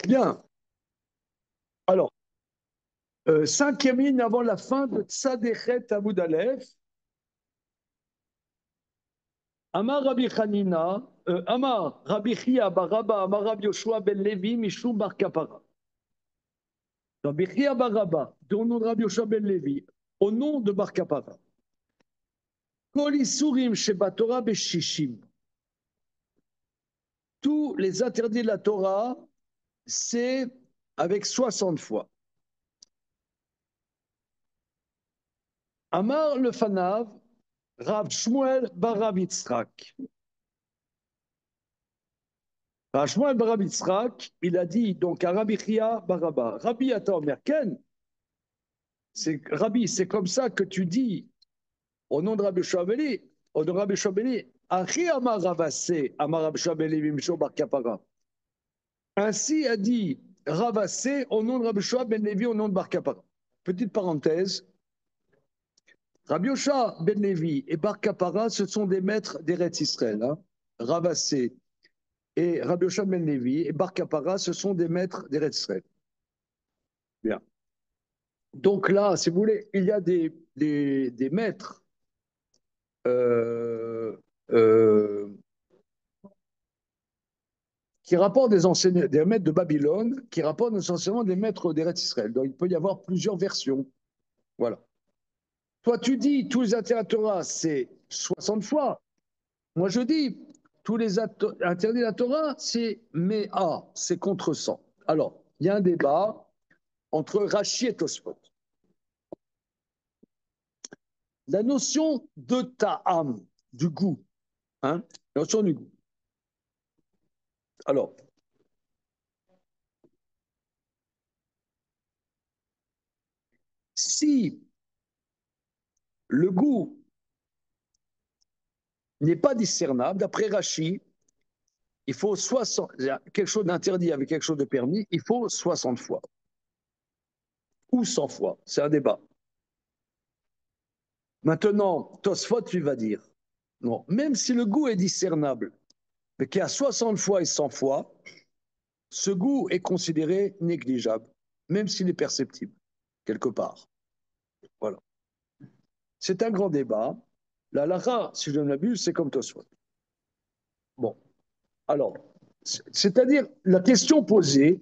Bien. Alors, cinquième ligne avant la fin de Tzadechet Amoud Aleph. Amar Rabbi Hanina, Amar Rabbi Chia bar Rabba, Amar Rabbi Yoshua ben Levi, Mishum bar Kapara. Rabbi Chia bar Rabba, au nom de Rabbi Yoshua ben Levi, au nom de bar Kapara. Kol Isurim Sheba Torah Beshishim. Tous les interdits de la Torah, c'est avec 60 fois. Amar le Fanav, Rav Shmuel bar Rav Yitzhak. Rav Shmuel bar Rav Yitzhak, il a dit donc à Rabbi Chia bar Rabba, Rabbi, attends, Merken, Rabbi, c'est comme ça que tu dis au nom de Rabbi Shabeli, au nom de Rabbi Shabeli, Achi Amar Ravassé, Amar Rabbi Shabeli Vimsho bar Kapara. Ainsi a dit Ravassé au nom de Rabbi Yoshua ben Levi, au nom de bar Kapara. Petite parenthèse, Rabbi Yoshua ben Levi et bar Kapara, ce sont des maîtres d'Eretz Israël. Hein. Ravassé et Rabbi Yoshua ben Levi et bar Kapara, ce sont des maîtres d'Eretz Israël. Bien. Donc là, si vous voulez, il y a des maîtres euh, euh, qui rapportent des enseignants, des maîtres de Babylone, qui rapportent essentiellement des maîtres d'Eretz Israël. Donc il peut y avoir plusieurs versions. Voilà. Toi, tu dis tous les interdits de la Torah, c'est 60 fois. Moi, je dis tous les interdits de la Torah, c'est Méa, c'est contre 100. Alors, il y a un débat entre Rashi et Tosfot. La notion de ta'am, du goût, hein, la notion du goût. Alors, si le goût n'est pas discernable, d'après Rashi, il faut 60, quelque chose d'interdit avec quelque chose de permis, il faut 60 fois. Ou 100 fois, c'est un débat. Maintenant, Tosfot lui va dire, non, même si le goût est discernable, mais qu'il y a 60 fois et 100 fois, ce goût est considéré négligeable, même s'il est perceptible, quelque part. Voilà. C'est un grand débat. La lara, si je ne m'abuse, c'est comme Tosfot. Bon, alors, c'est-à-dire, la question posée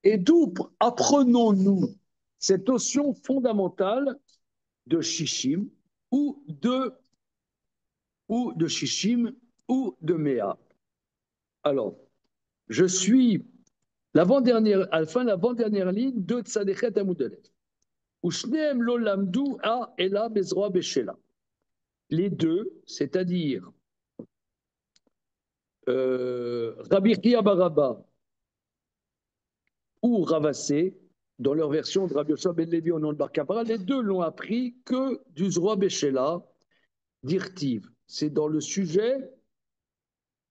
est d'où apprenons-nous cette notion fondamentale de Shishim ou de Shishim ou de Méa. Alors, je suis l'avant-dernière, à la fin de l'avant-dernière ligne de Tzadechet Amoud Aleph. Ushneem lo lamdu a ela bezroa beshela. Les deux, c'est-à-dire Rabbi Chia bar Rabba ou Ravassé, dans leur version de Rabbi Yoshua ben Levi au nom de Bar Kapara, les deux l'ont appris que du Zroa Beshela, d'Irtiv. C'est dans le sujet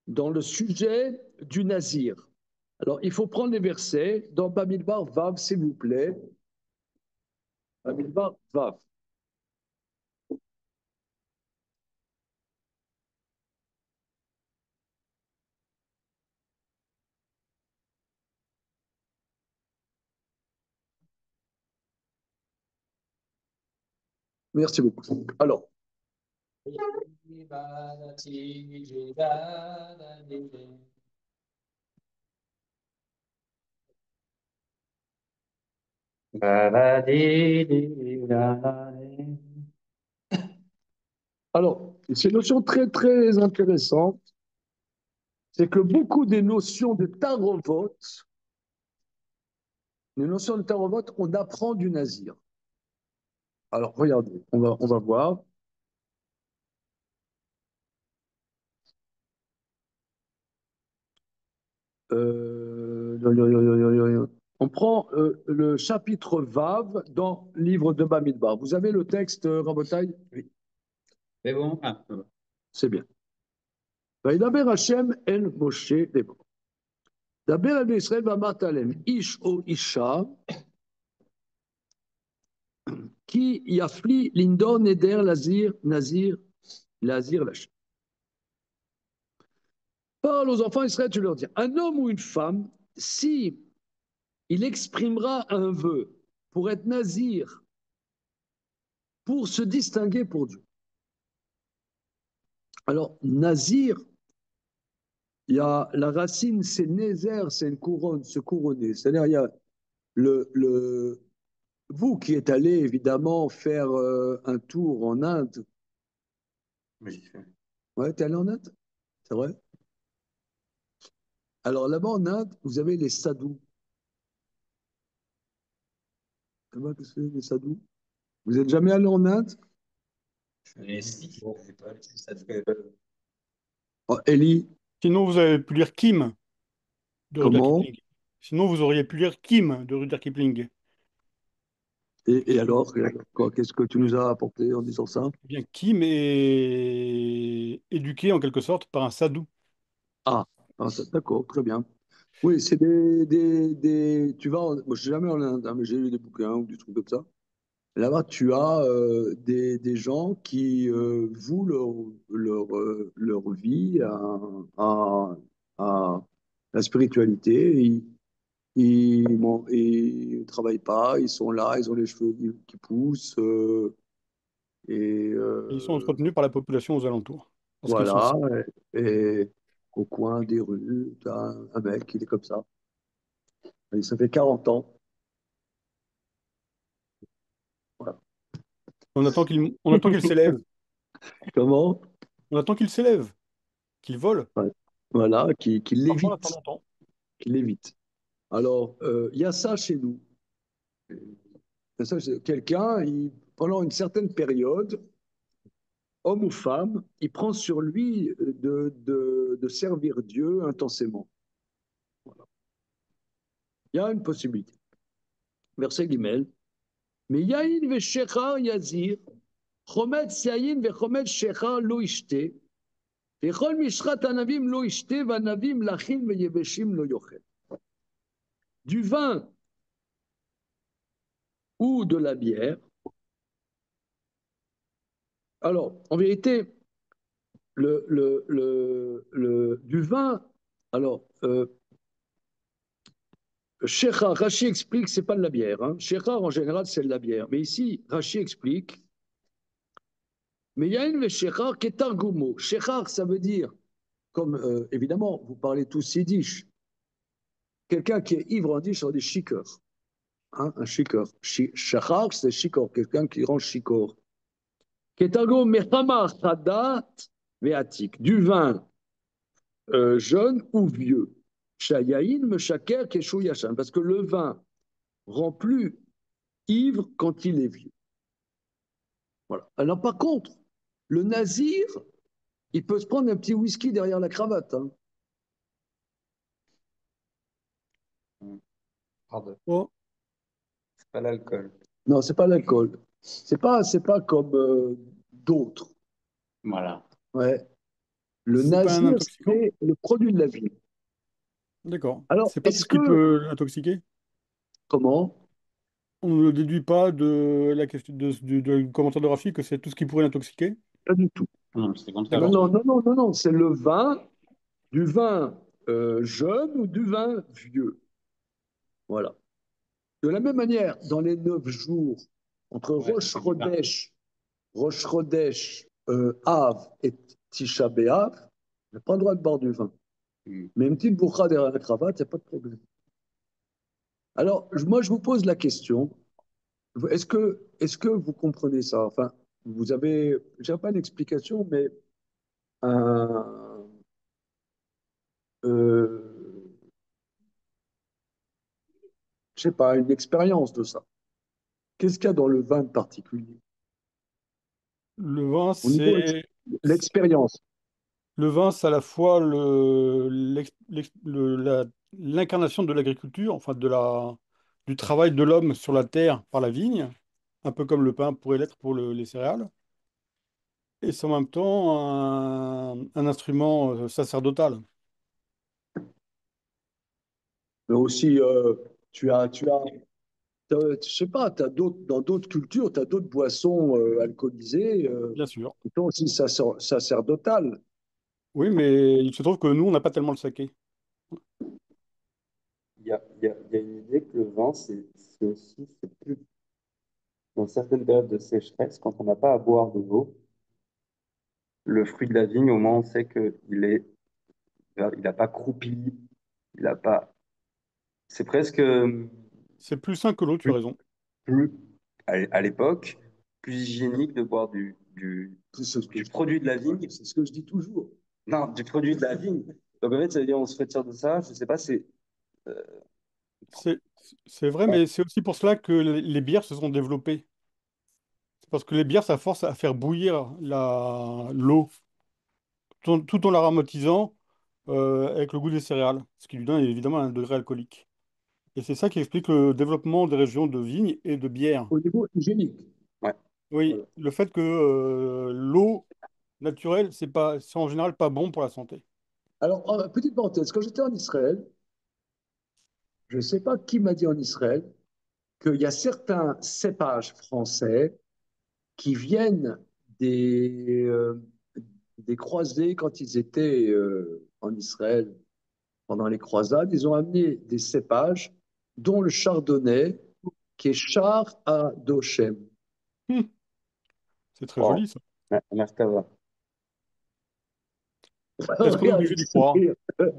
du Nazir. Alors, il faut prendre les versets dans Bamidbar Vav, s'il vous plaît. Bamidbar Vav. Merci beaucoup. Alors, c'est une notion très, très intéressante. C'est que beaucoup des notions de Tarovot, on apprend du Nazir. Alors, regardez, on va voir. On prend le chapitre Vav dans le livre de Bamidbar. Vous avez le texte, Rabotai? Oui. C'est bon? Ah, c'est bien. וידבר השם אל משה לאמור. דבר אל בני ישראל ואמרת להם, איש או אישה, כי יפלי לנדור נדר nazir l'Hachem. Parle aux enfants d'Israël, tu leur dis, un homme ou une femme, si il exprimera un vœu pour être nazir, pour se distinguer pour Dieu. Alors, nazir, il y a la racine, c'est nézer, c'est une couronne, se couronner. C'est-à-dire, il y a le, vous qui êtes allé évidemment faire un tour en Inde. Oui, j'y fais. Ouais, t'es allé en Inde? C'est vrai? Alors là-bas en Inde, vous avez les sadhus. Comment qu'est-ce que c'est les sadhus? Vous êtes jamais allé en Inde? Je fais les six, je sais pas, ça te fait. Oh, Eli, Sinon, vous avez pu lire Kim de Rudyard comment? Kipling. Sinon, vous auriez pu lire Kim de Rudyard Kipling. Et alors, quoi, qu'est-ce que tu nous as apporté en disant ça? Eh bien, Kim est éduqué en quelque sorte par un sadhu. Ah, d'accord, très bien. Oui, c'est tu vas, moi je suis jamais en Inde, hein, mais j'ai lu des bouquins ou des trucs comme ça. Là-bas, tu as des gens qui vouent leur vie à la spiritualité. Bon, ils ne travaillent pas, ils sont là, ils ont les cheveux qui poussent. Et Et ils sont entretenus par la population aux alentours. Parce qu'ils sont... voilà. Et au coin des rues, tu as un mec, il est comme ça. Et ça fait 40 ans. Voilà. On attend qu'il s'élève. Comment? On attend qu'il s'élève, qu'il vole. Ouais. Voilà, qui Parfois, on attend l'évite. longtemps. Qui l'évite. Alors, il y a ça chez nous. Quelqu'un, pendant une certaine période, homme ou femme, il prend sur lui de servir Dieu intensément. Voilà. Il y a une possibilité. Verset Gimel. Mais yain veshechar yazir, chomet sayin vechomet shechar lo ishte, vechol mishrat anavim lo ishte, vanavim lachim veyeveshim lo yochel. Du vin ou de la bière. Alors, en vérité, du vin, alors, Shechar, Rashi explique que ce n'est pas de la bière. Hein. Shechar, en général, c'est de la bière. Mais ici, Rashi explique, mais il y a une Shechar qui est Targumo. Shechar, ça veut dire, comme évidemment, vous parlez tous yiddish. Quelqu'un qui est ivre en yiddish, on dit shikor. Hein, un shikor. Shechar, c'est shikor, quelqu'un qui rend shikor. Ketargo mechama chadat veatik. Du vin jeune ou vieux. Shayain meshaker keshu yashan. Parce que le vin rend plus ivre quand il est vieux. Voilà. Alors par contre, le nazir, il peut se prendre un petit whisky derrière la cravate. Hein. Pardon, Oh, c'est pas l'alcool. Non, c'est pas l'alcool. C'est pas comme d'autres. Voilà. Ouais. Le c'est pas un nazir, intoxicant? c'est le produit de la vie. D'accord. Alors, C'est pas tout est-ce ce qui que, peut l'intoxiquer? comment? On ne déduit pas de la question du commentaire de Rafi que c'est tout ce qui pourrait l'intoxiquer? Pas du tout. Non, c'est comme Eh ça, ben je non, suis. non, non, non, non, c'est le vin, du vin jeune ou du vin vieux. Voilà. De la même manière, dans les 9 jours, entre Ouais, Rosh Chodesh, Av et Tisha B'Av, on n'a pas le droit de boire du vin. Hmm. Mais une petite boucha derrière la cravate, il n'y a pas de problème. Alors, moi, je vous pose la question, est-ce que vous comprenez ça? Enfin, vous avez, je n'ai pas une explication, mais un, euh, je sais pas, une expérience de ça. Qu'est-ce qu'il y a dans le vin de particulier? Le vin, Au niveau l'expérience. le vin, c'est à la fois l'incarnation de l'agriculture, enfin du travail de l'homme sur la terre par la vigne, un peu comme le pain pourrait l'être pour les céréales, et c'est en même temps un instrument sacerdotal. Mais aussi, je sais pas, dans d'autres cultures, tu as d'autres boissons alcoolisées Bien sûr. qui sont aussi sacerdotales. Oui, mais il se trouve que nous, on n'a pas tellement le saké. il y a une idée que le vin, c'est plus dans certaines périodes de sécheresse, quand on n'a pas à boire de l'eau, le fruit de la vigne, au moins, on sait il n'a pas croupi, il n'a pas. C'est presque C'est plus sain que l'eau, tu as plus, raison. plus à l'époque, plus hygiénique de boire C'est ce que du je, produit de la vigne. c'est ce que je dis toujours. Non, du produit de la vigne. Donc en fait, ça veut dire on se retire de ça. Je sais pas, euh, C'est, c'est vrai, mais c'est aussi pour cela que les bières se sont développées. C'est parce que les bières, ça force à faire bouillir l'eau, tout en l'aromatisant avec le goût des céréales, ce qui lui donne évidemment un degré alcoolique. Et c'est ça qui explique le développement des régions de vignes et de bière. Au niveau hygiénique. ouais. Oui, Voilà. le fait que l'eau naturelle, c'est en général pas bon pour la santé. Alors, petite parenthèse, quand j'étais en Israël, je ne sais pas qui m'a dit en Israël qu'il y a certains cépages français qui viennent des croisés quand ils étaient en Israël pendant les croisades. Ils ont amené des cépages, dont le chardonnay, qui est char à Dochem. Hum, c'est très Wow. joli ça. Merkava. Est-ce qu'on est Regarde obligé le d'y croire? sourire.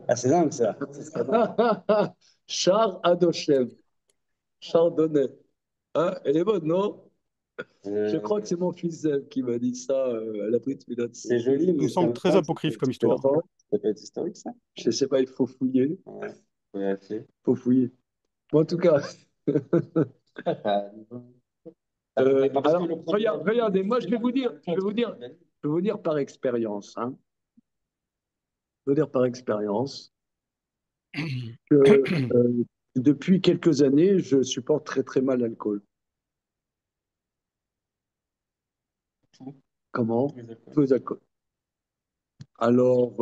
Ah, c'est dingue ça. Char à Dochem, chardonnay. Hein, elle est bonne, non? Je crois que c'est mon fils qui m'a dit ça à la prise pilote. C'est joli, Ça me mais semble très apocryphe comme histoire. ça peut être historique, ça. Je sais pas, il faut fouiller. Ouais, faut vérifier. Faut fouiller. Bon, en tout cas, Ah, parce que alors, regardez, moi je vais vous dire par expérience, hein, je vais vous dire par expérience que depuis quelques années, je supporte très très mal l'alcool. Comment? Tous les alcools. Alors,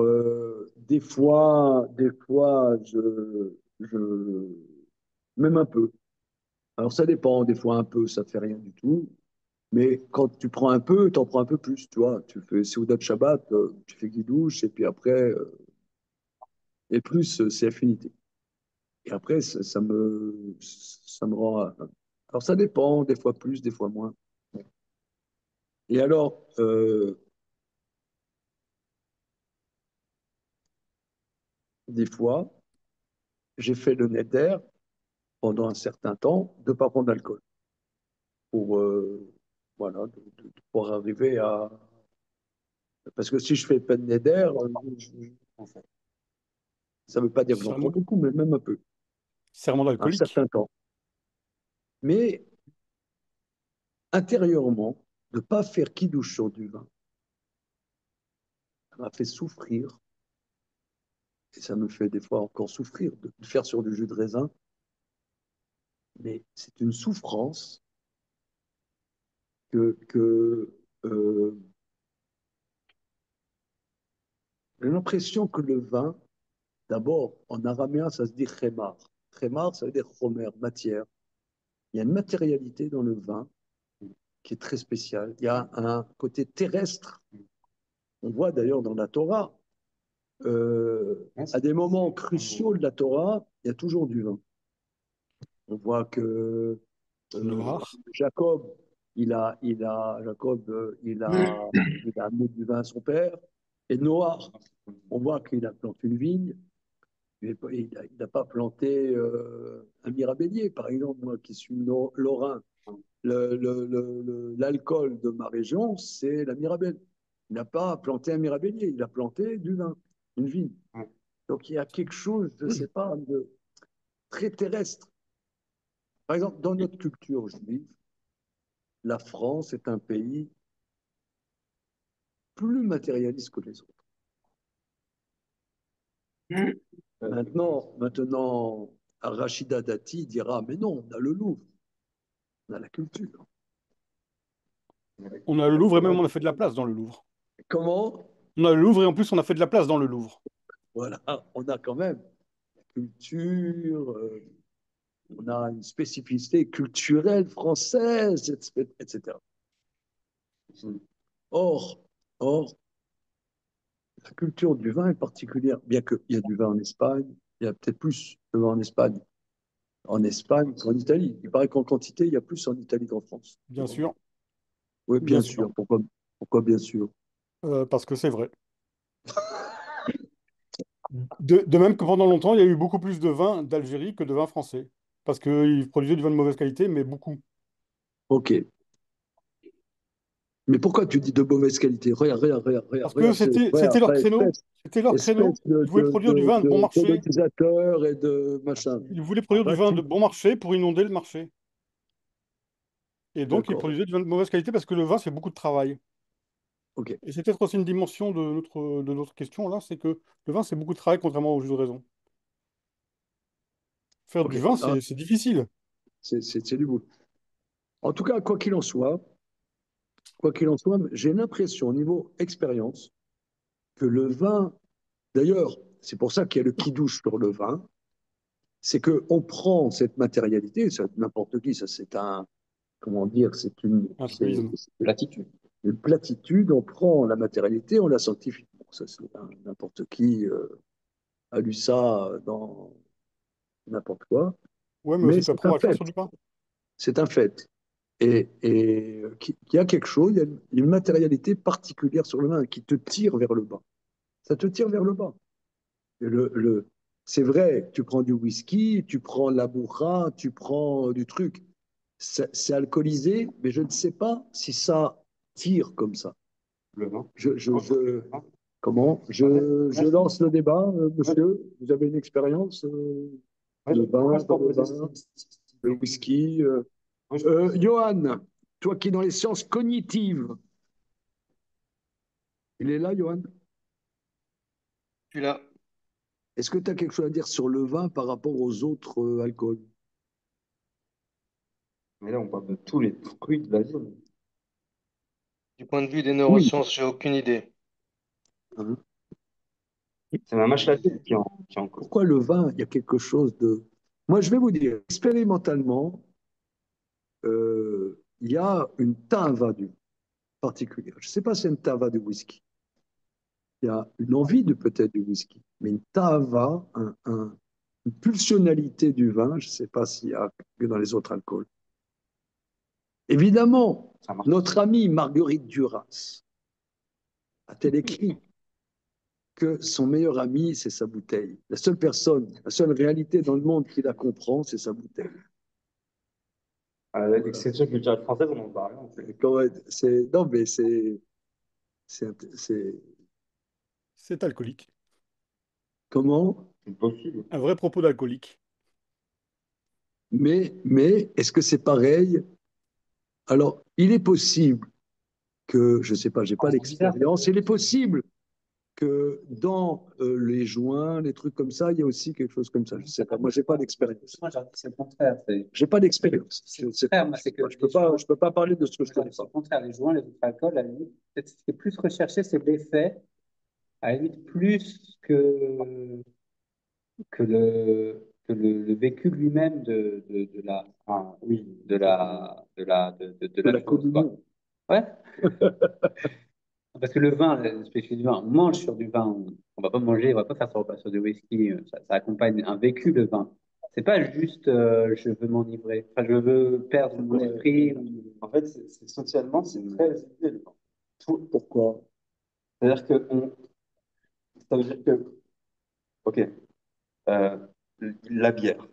des fois, même un peu. Alors, ça dépend. Des fois, un peu, ça fait rien du tout. Mais quand tu prends un peu, tu en prends un peu plus, tu vois. Tu fais Seudat Shabbat, tu fais Guidouche, et puis après, et plus, c'est affinité. Et après, ça me rend. Alors, ça dépend, des fois plus, des fois moins. Et alors, des fois, j'ai fait le neder pendant un certain temps de ne pas prendre d'alcool pour, voilà, de pouvoir arriver à. Parce que si je fais pas de neder, ça ne veut pas dire que j'en prends Serment, beaucoup, mais même un peu, serment un d'alcoolique. certain temps. Mais intérieurement, de ne pas faire qui-douche sur du vin, ça m'a fait souffrir, et ça me fait des fois encore souffrir de faire sur du jus de raisin, mais c'est une souffrance que j'ai l'impression que le vin, d'abord, en araméen, ça se dit khemar. Khemar, ça veut dire chomer, matière. Il y a une matérialité dans le vin qui est très spéciale. Il y a un côté terrestre. On voit d'ailleurs dans la Torah, à des moments cruciaux de la Torah, il y a toujours du vin. On voit que Noir. Jacob, Jacob, il a amené du vin à son père. Et Noah, on voit qu'il a planté une vigne. Il n'a pas planté un mirabellier, par exemple, moi qui suis lorrain. L'alcool de ma région, c'est la mirabelle. Il n'a pas planté un mirabellier, il a planté du vin, une vigne. Donc il y a quelque chose, je ne sais pas, de très terrestre. Par exemple, dans notre culture juive, la France est un pays plus matérialiste que les autres. Maintenant, Rachida Dati dira, mais non, on a le Louvre, on a la culture. On a le Louvre et même on a fait de la place dans le Louvre. Comment? On a le Louvre et en plus on a fait de la place dans le Louvre. Voilà, on a quand même la culture, on a une spécificité culturelle française, etc. Or, or, la culture du vin est particulière, bien qu'il y a du vin en Espagne, il y a peut-être plus de vin en Espagne en Espagne qu'en Italie. Il paraît qu'en quantité, il y a plus en Italie qu'en France. Bien sûr, Oui, bien bien sûr. sûr. Pourquoi bien sûr? Parce que c'est vrai. De même que pendant longtemps, il y a eu beaucoup plus de vin d'Algérie que de vin français. Parce qu'ils produisaient du vin de mauvaise qualité, mais beaucoup. Ok. Mais pourquoi tu dis de mauvaise qualité? Regarde, regarde, regarde, regarde, Parce que regarde, c'était leur créneau. espèce, C'était leur créneau. espèce Ils voulaient produire du vin de bon de marché. colonisateur et de machin. Ils voulaient produire du Bah, vin de bon marché pour inonder le marché. Et donc, ils d'accord, produisaient du vin de mauvaise qualité parce que le vin, c'est beaucoup de travail. ok, Et c'est peut-être aussi une dimension de notre question là, c'est que le vin, c'est beaucoup de travail contrairement au jus de raisin. Faire ok. du vin, Ah, c'est difficile. c'est du boulot. En tout cas, quoi qu'il en soit, j'ai l'impression, au niveau expérience, que le vin, d'ailleurs, c'est pour ça qu'il y a le qui-douche sur le vin, c'est qu'on prend cette matérialité, ça, n'importe qui, ça c'est un, comment dire, Un truisme. Latitude. une platitude, on prend la matérialité, on la sanctifie. Bon, ça, n'importe qui a lu ça dans n'importe quoi, Ouais, mais mais aussi tu c'est un apprends à faire fait, sur du pain. c'est un fait. Et qu'il y a quelque chose, il y a une matérialité particulière sur le vin qui te tire vers le bas. Ça te tire vers le bas. Et c'est vrai, tu prends du whisky, tu prends la bourra, tu prends du truc. C'est alcoolisé, mais je ne sais pas si ça tire comme ça. Le vin. Comment je lance le débat, monsieur. Vous avez une expérience le vin, dans le vin, le whisky. Johan, toi qui es dans les sciences cognitives, il est là, Johan? Tu l'as. Est-ce que tu as quelque chose à dire sur le vin par rapport aux autres alcools? Mais là, on parle de tous les fruits de la vie. Du point de vue des Oui. neurosciences, j'ai aucune idée. Hein. C'est ma mâche latine qui en cause. Pourquoi le vin, il y a quelque chose de... Moi, je vais vous dire, expérimentalement, il y a une tava du particulière. Je ne sais pas si c'est une tava de whisky. Il y a une envie de peut-être du whisky, mais une tava, une pulsionalité du vin, je ne sais pas s'il y a que dans les autres alcools. Évidemment, Ça marche. notre amie Marguerite Duras a-t-elle écrit que son meilleur ami, c'est sa bouteille. La seule personne, la seule réalité dans le monde qui la comprend, c'est sa bouteille. L'exception culturelle française, on en parle. Non, mais c'est, C'est alcoolique. comment? C'est possible. Un vrai propos d'alcoolique. Mais est-ce que c'est pareil? Alors, il est possible que, je ne sais pas, j'ai pas l'expérience, il est possible que dans les joints, les trucs comme ça, il y a aussi quelque chose comme ça. Je ne sais pas. Moi, j'ai pas d'expérience. Moi, c'est le contraire. J'ai pas d'expérience. Je ne sais pas. Moi, c'est que Je peux pas parler de ce que je connais c'est pas. le contraire. Les joints, les autres alcools, à la limite, peut-être ce qui est plus recherché, c'est l'effet, à la limite, plus que le vécu lui-même de la, enfin, oui, de De la la chose, quoi. communion. Ouais. Parce que le vin, le spécifique du vin, on mange sur du vin, on va pas manger, on va pas faire son repas sur du whisky, ça accompagne un vécu, le vin. C'est pas juste je veux m'enivrer, enfin, je veux perdre mon esprit. En fait, socialement, c'est très élevé, le vin. Pourquoi? C'est-à-dire que ça veut dire que, ok, euh, la bière,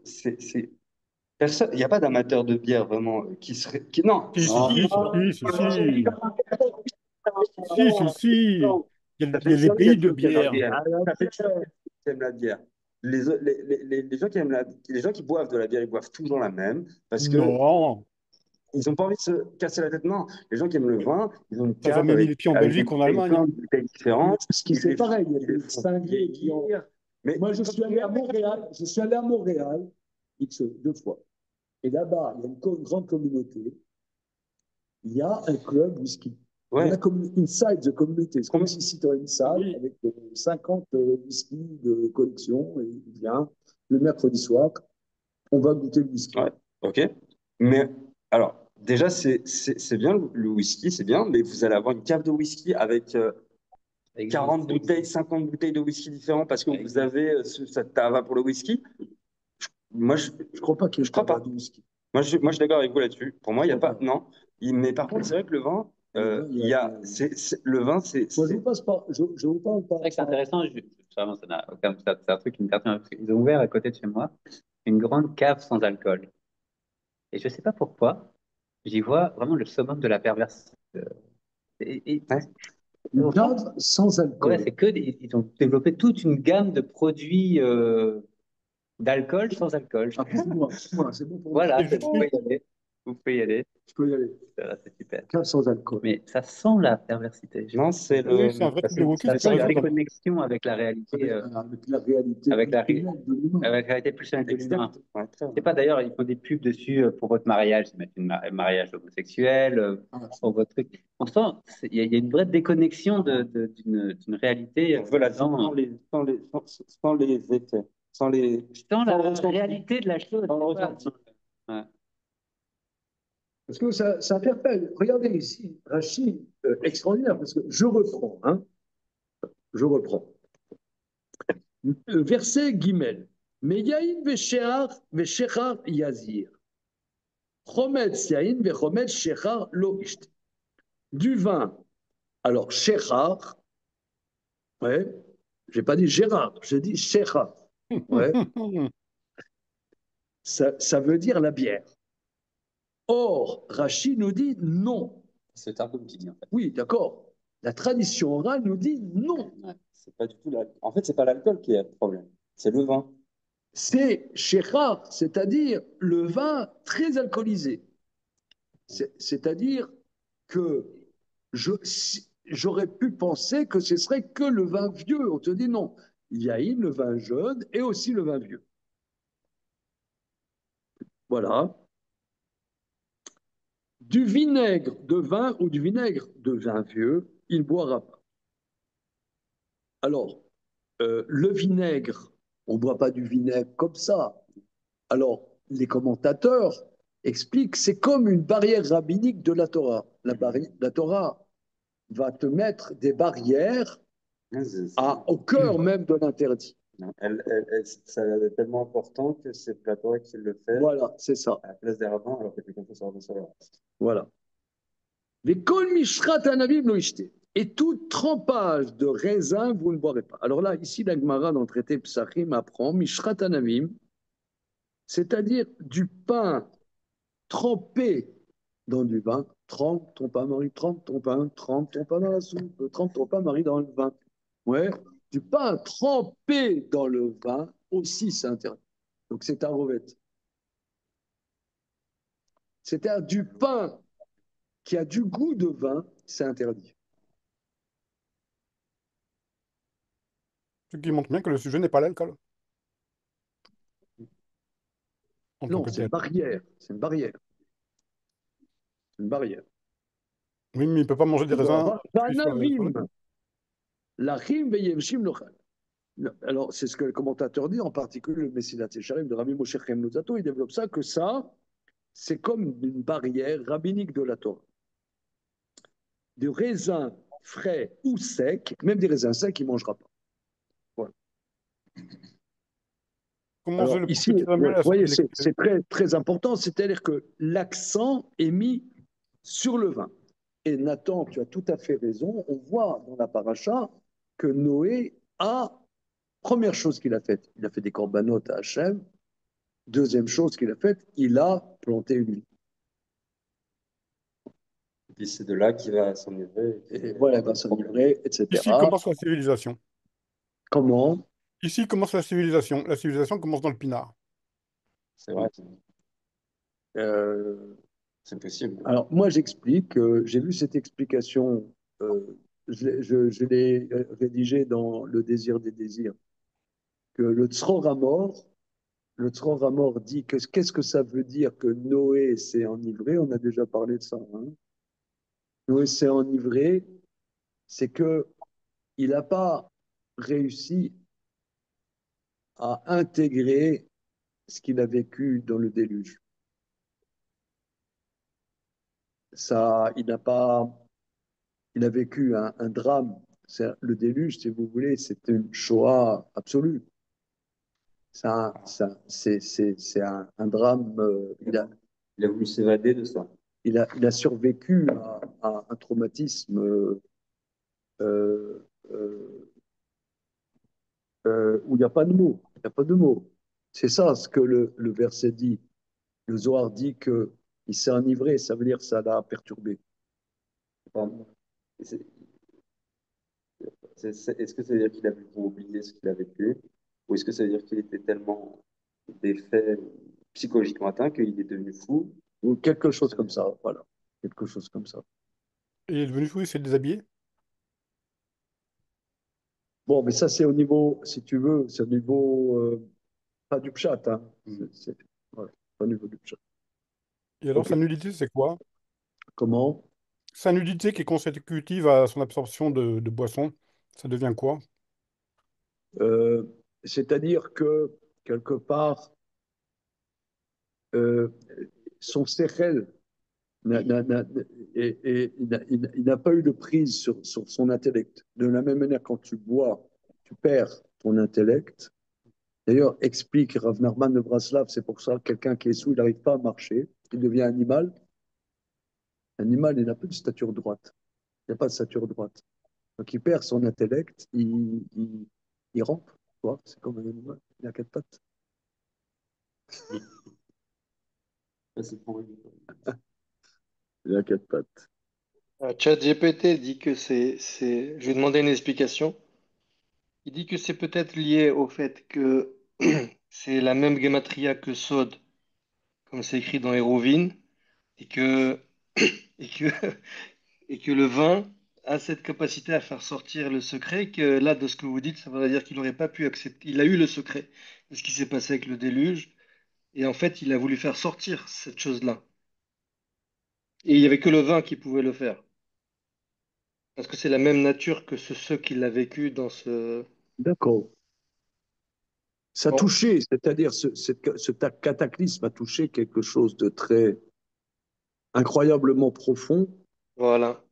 c'est, c'est, personne, il n'y a pas d'amateur de bière vraiment qui serait, non, Si, si, si, si, si, si, si. Si, si, si. ça Il y fait a des cher pays de quelqu'un qui aime la bière. bière. Ça fait cher quelqu'un qui aime la bière. Les gens qui aiment les gens qui boivent de la bière, ils boivent toujours la même parce que Non. ils n'ont pas envie de se casser la tête. Non, les gens qui aiment le vin, ils ont une T'as cave jamais mis les pieds en avec Belgique ou en Allemagne, plein hein. de bouteilles différentes. Ce qui c'est pareil, il y a des font distingués qui ont. vieillir. Mais Moi, je suis allé à Montréal, deux fois. Et là-bas, il y a une grande communauté. Il y a un club whisky. Il y a ouais, inside the community. C'est comme si tu aurais une salle Oui. avec 50 whisky de collection et il vient le mercredi soir, on va goûter le whisky. ouais, ok. Mais alors, déjà, c'est bien le whisky, c'est bien, mais vous allez avoir une cave de whisky avec 40 bouteilles, 50 bouteilles de whisky différents parce que vous avez cette tava pour le whisky. Moi, Je crois pas qu'il y ait je crois pas. tabac douce qui. Moi, je suis d'accord avec vous là-dessus. Pour moi, il n'y a crois pas. pas. Non. Mais par contre, c'est vrai que le vin, Le vin, il y a. Le vin, Moi, je vous passe pas. Je vous parle pas. C'est vrai que c'est intéressant, vraiment, c'est un truc qui me perturbe, parce qu'ils ont ouvert à côté de chez moi une grande cave sans alcool. Et je sais pas pourquoi, j'y vois vraiment le summum de la perversité. Ouais. Une Au fond, cave sans ouais, alcool. c'est ils ont développé toute une gamme de produits d'alcool sans alcool. Ah, pour moi, c'est bon pour moi. Voilà, Et je vous pouvez suis. y aller. Vous pouvez y aller. Je peux y aller. C'est super. Cave sans alcool. Mais ça sent la perversité. Non, c'est Oui, le. c'est un vrai truc de C'est wokisme, ça tu as sent la raison. déconnexion avec la réalité, Avec la réalité avec la, pulsionnelle de l'humain. avec la réalité pulsionnelle de l'humain. Exact. Ouais, très Je sais bien. pas, d'ailleurs, ils font des pubs dessus pour votre mariage, ils mettent un mariage homosexuel, Ah, pour votre truc. On sent, il y a une vraie déconnexion d'une réalité. Voilà, Sans, sans les effets, sans les. sans sans le la ressenti. réalité de la chose. Sans le c'est pas- ressenti. Ouais. Parce que ça interpelle. Regardez ici, Rachid, extraordinaire, parce que je reprends, hein, je reprends. Verset Guimel. Meyaïn veshechar yazir. Chometz yaïn vechometz shechar lo ishte. Du vin. Alors, shechar, ouais, j'ai pas dit Gérard, j'ai dit shechar. Ouais, ça veut dire la bière. Or, Rachid nous dit non. C'est le Targum qui dit, en fait. Oui, d'accord. La tradition orale nous dit non. Ouais. C'est pas du tout En fait, c'est pas l'alcool qui est le problème, c'est le vin. C'est shechar, c'est-à-dire le vin très alcoolisé. C'est-à-dire que j'aurais pu penser que ce serait que le vin vieux. On te dit non. Il y a le vin jeune et aussi le vin vieux. Voilà. Du vinaigre de vin ou du vinaigre de vin vieux, il ne boira pas. Alors, le vinaigre, on ne boit pas du vinaigre comme ça. Alors, les commentateurs expliquent que c'est comme une barrière rabbinique de la Torah. La Torah va te mettre des barrières au cœur même de l'interdit. Ça est tellement important que c'est Platon qui le fait Voilà, c'est ça. à la place des rabbins, alors que tu comprends ça de Voilà. Les kol mishrat anavim lo ishte. Et tout trempage de raisin, vous ne boirez pas. Alors là, ici, la Gemara dans le traité Psachim apprend mishrat anavim, c'est-à-dire du pain trempé dans du vin. Trempe ton pain, Marie, trempe ton pain, trempe ton pain dans la soupe, trempe ton pain, Marie, dans le vin. Ouais, du pain trempé dans le vin aussi, c'est interdit. Donc c'est un revêt. C'est-à-dire du pain qui a du goût de vin, c'est interdit. Ce qui montre bien que le sujet n'est pas l'alcool. En tant Non, que c'est une tel. barrière. C'est une barrière. C'est une barrière. Oui, mais il ne peut pas manger des raisins appuyés sur Vanavim, la. lachim veyemshim lochal. Alors, c'est ce que le commentateur dit, en particulier le Messilat Yesharim de Rabbi Moshe Chaim Luzzatto, il développe ça, que ça, c'est comme une barrière rabbinique de la Torah. Des raisins frais ou secs, même des raisins secs, il ne mangera pas. Voilà. Comment manger Alors le ici, petit vous Samuel à la sortie voyez, de l'église. c'est très, très important, c'est-à-dire que l'accent est mis sur le vin. Et Nathan, tu as tout à fait raison, on voit dans la paracha que Noé a, première chose qu'il a faite, il a fait des corbanotes à Hachem. Deuxième chose qu'il a faite, il a planté une vigne. Et puis c'est de là qu'il va s'enivrer. Et voilà, il va s'enivrer, Ici etc. commence la civilisation. Comment? Ici commence la civilisation. La civilisation commence dans le pinard. C'est vrai, Euh, c'est possible. Alors, moi, j'explique, j'ai vu cette explication, je l'ai rédigée dans Le désir des désirs, que le Tzror Hamor dit que qu'est-ce que ça veut dire que Noé s'est enivré? On a déjà parlé de ça. Hein. Noé s'est enivré, c'est que il n'a pas réussi à intégrer ce qu'il a vécu dans le déluge. Ça, il a vécu un drame. Le déluge, si vous voulez, c'est une Shoah absolue. C'est un drame. Il a voulu s'évader de ça. Il a survécu à un traumatisme euh, euh, où il n'y a pas de mots. Il n'y a pas de mots. C'est ça ce que le verset dit. Le Zohar dit que il s'est enivré, ça veut dire que ça l'a perturbé. Pardon. Et est-ce que ça veut dire qu'il a pu oublier ce qu'il a vécu? Ou est-ce que ça veut dire qu'il était tellement défait psychologiquement atteint qu'il est devenu fou? Ou quelque chose comme ça, voilà. Quelque chose comme ça. Et il est devenu fou, il s'est déshabillé. Bon, mais ça, c'est au niveau, si tu veux, c'est au niveau, pas du pshat, hein. Ouais, pas au niveau du pshat. Et alors, Ok. sa nudité, c'est quoi? Comment? Sa nudité qui est consécutive à son absorption de boisson, ça devient quoi? Euh, C'est-à-dire que, quelque part, euh, son sérel il n'a pas eu de prise sur son intellect. De la même manière, quand tu bois, tu perds ton intellect. D'ailleurs, explique Rav Nachman de Braslav, c'est pour ça que quelqu'un qui est sous, il n'arrive pas à marcher, il devient animal. L'animal, il n'a plus de stature droite. Il n'y a pas de stature droite. Donc, il perd son intellect, il rampe. Tu vois, c'est comme un animal, il a quatre pattes. Ça, c'est pour lui. Il a quatre pattes. ChatGPT dit que Je lui ai demandé une explication. Il dit que c'est peut-être lié au fait que c'est la même gematria que Sod, comme c'est écrit dans Hérovine, et que, et que, et que le vin a cette capacité à faire sortir le secret, que là, de ce que vous dites, ça veut dire qu'il n'aurait pas pu accepter. Il a eu le secret de ce qui s'est passé avec le déluge, et en fait, il a voulu faire sortir cette chose-là. Et il n'y avait que le vin qui pouvait le faire. Parce que c'est la même nature que ceux qui l'a vécu dans ce... D'accord. Ça a Bon, touché, c'est-à-dire ce cataclysme a touché quelque chose de très incroyablement profond. voilà.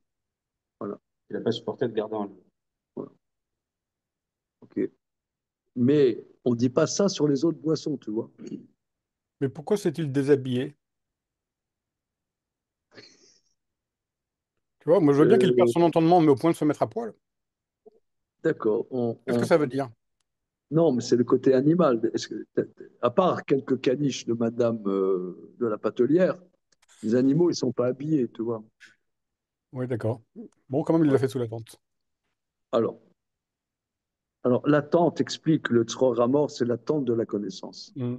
Voilà, Il n'a pas supporté de garder en lui. voilà, ok. Mais on ne dit pas ça sur les autres boissons, tu vois. Mais pourquoi s'est-il déshabillé? Tu vois, moi je veux bien qu'il perde Euh, son entendement, mais au point de se mettre à poil. d'accord. Qu'est-ce que ça veut dire? Non, mais c'est le côté animal. À part quelques caniches de madame de la patelière, les animaux, ils ne sont pas habillés, tu vois. Oui, d'accord. Bon, quand même, il l'a Voilà. fait sous la tente. Alors, alors, l'attente explique le Tzror Hamor, c'est l'attente de la connaissance. Hmm.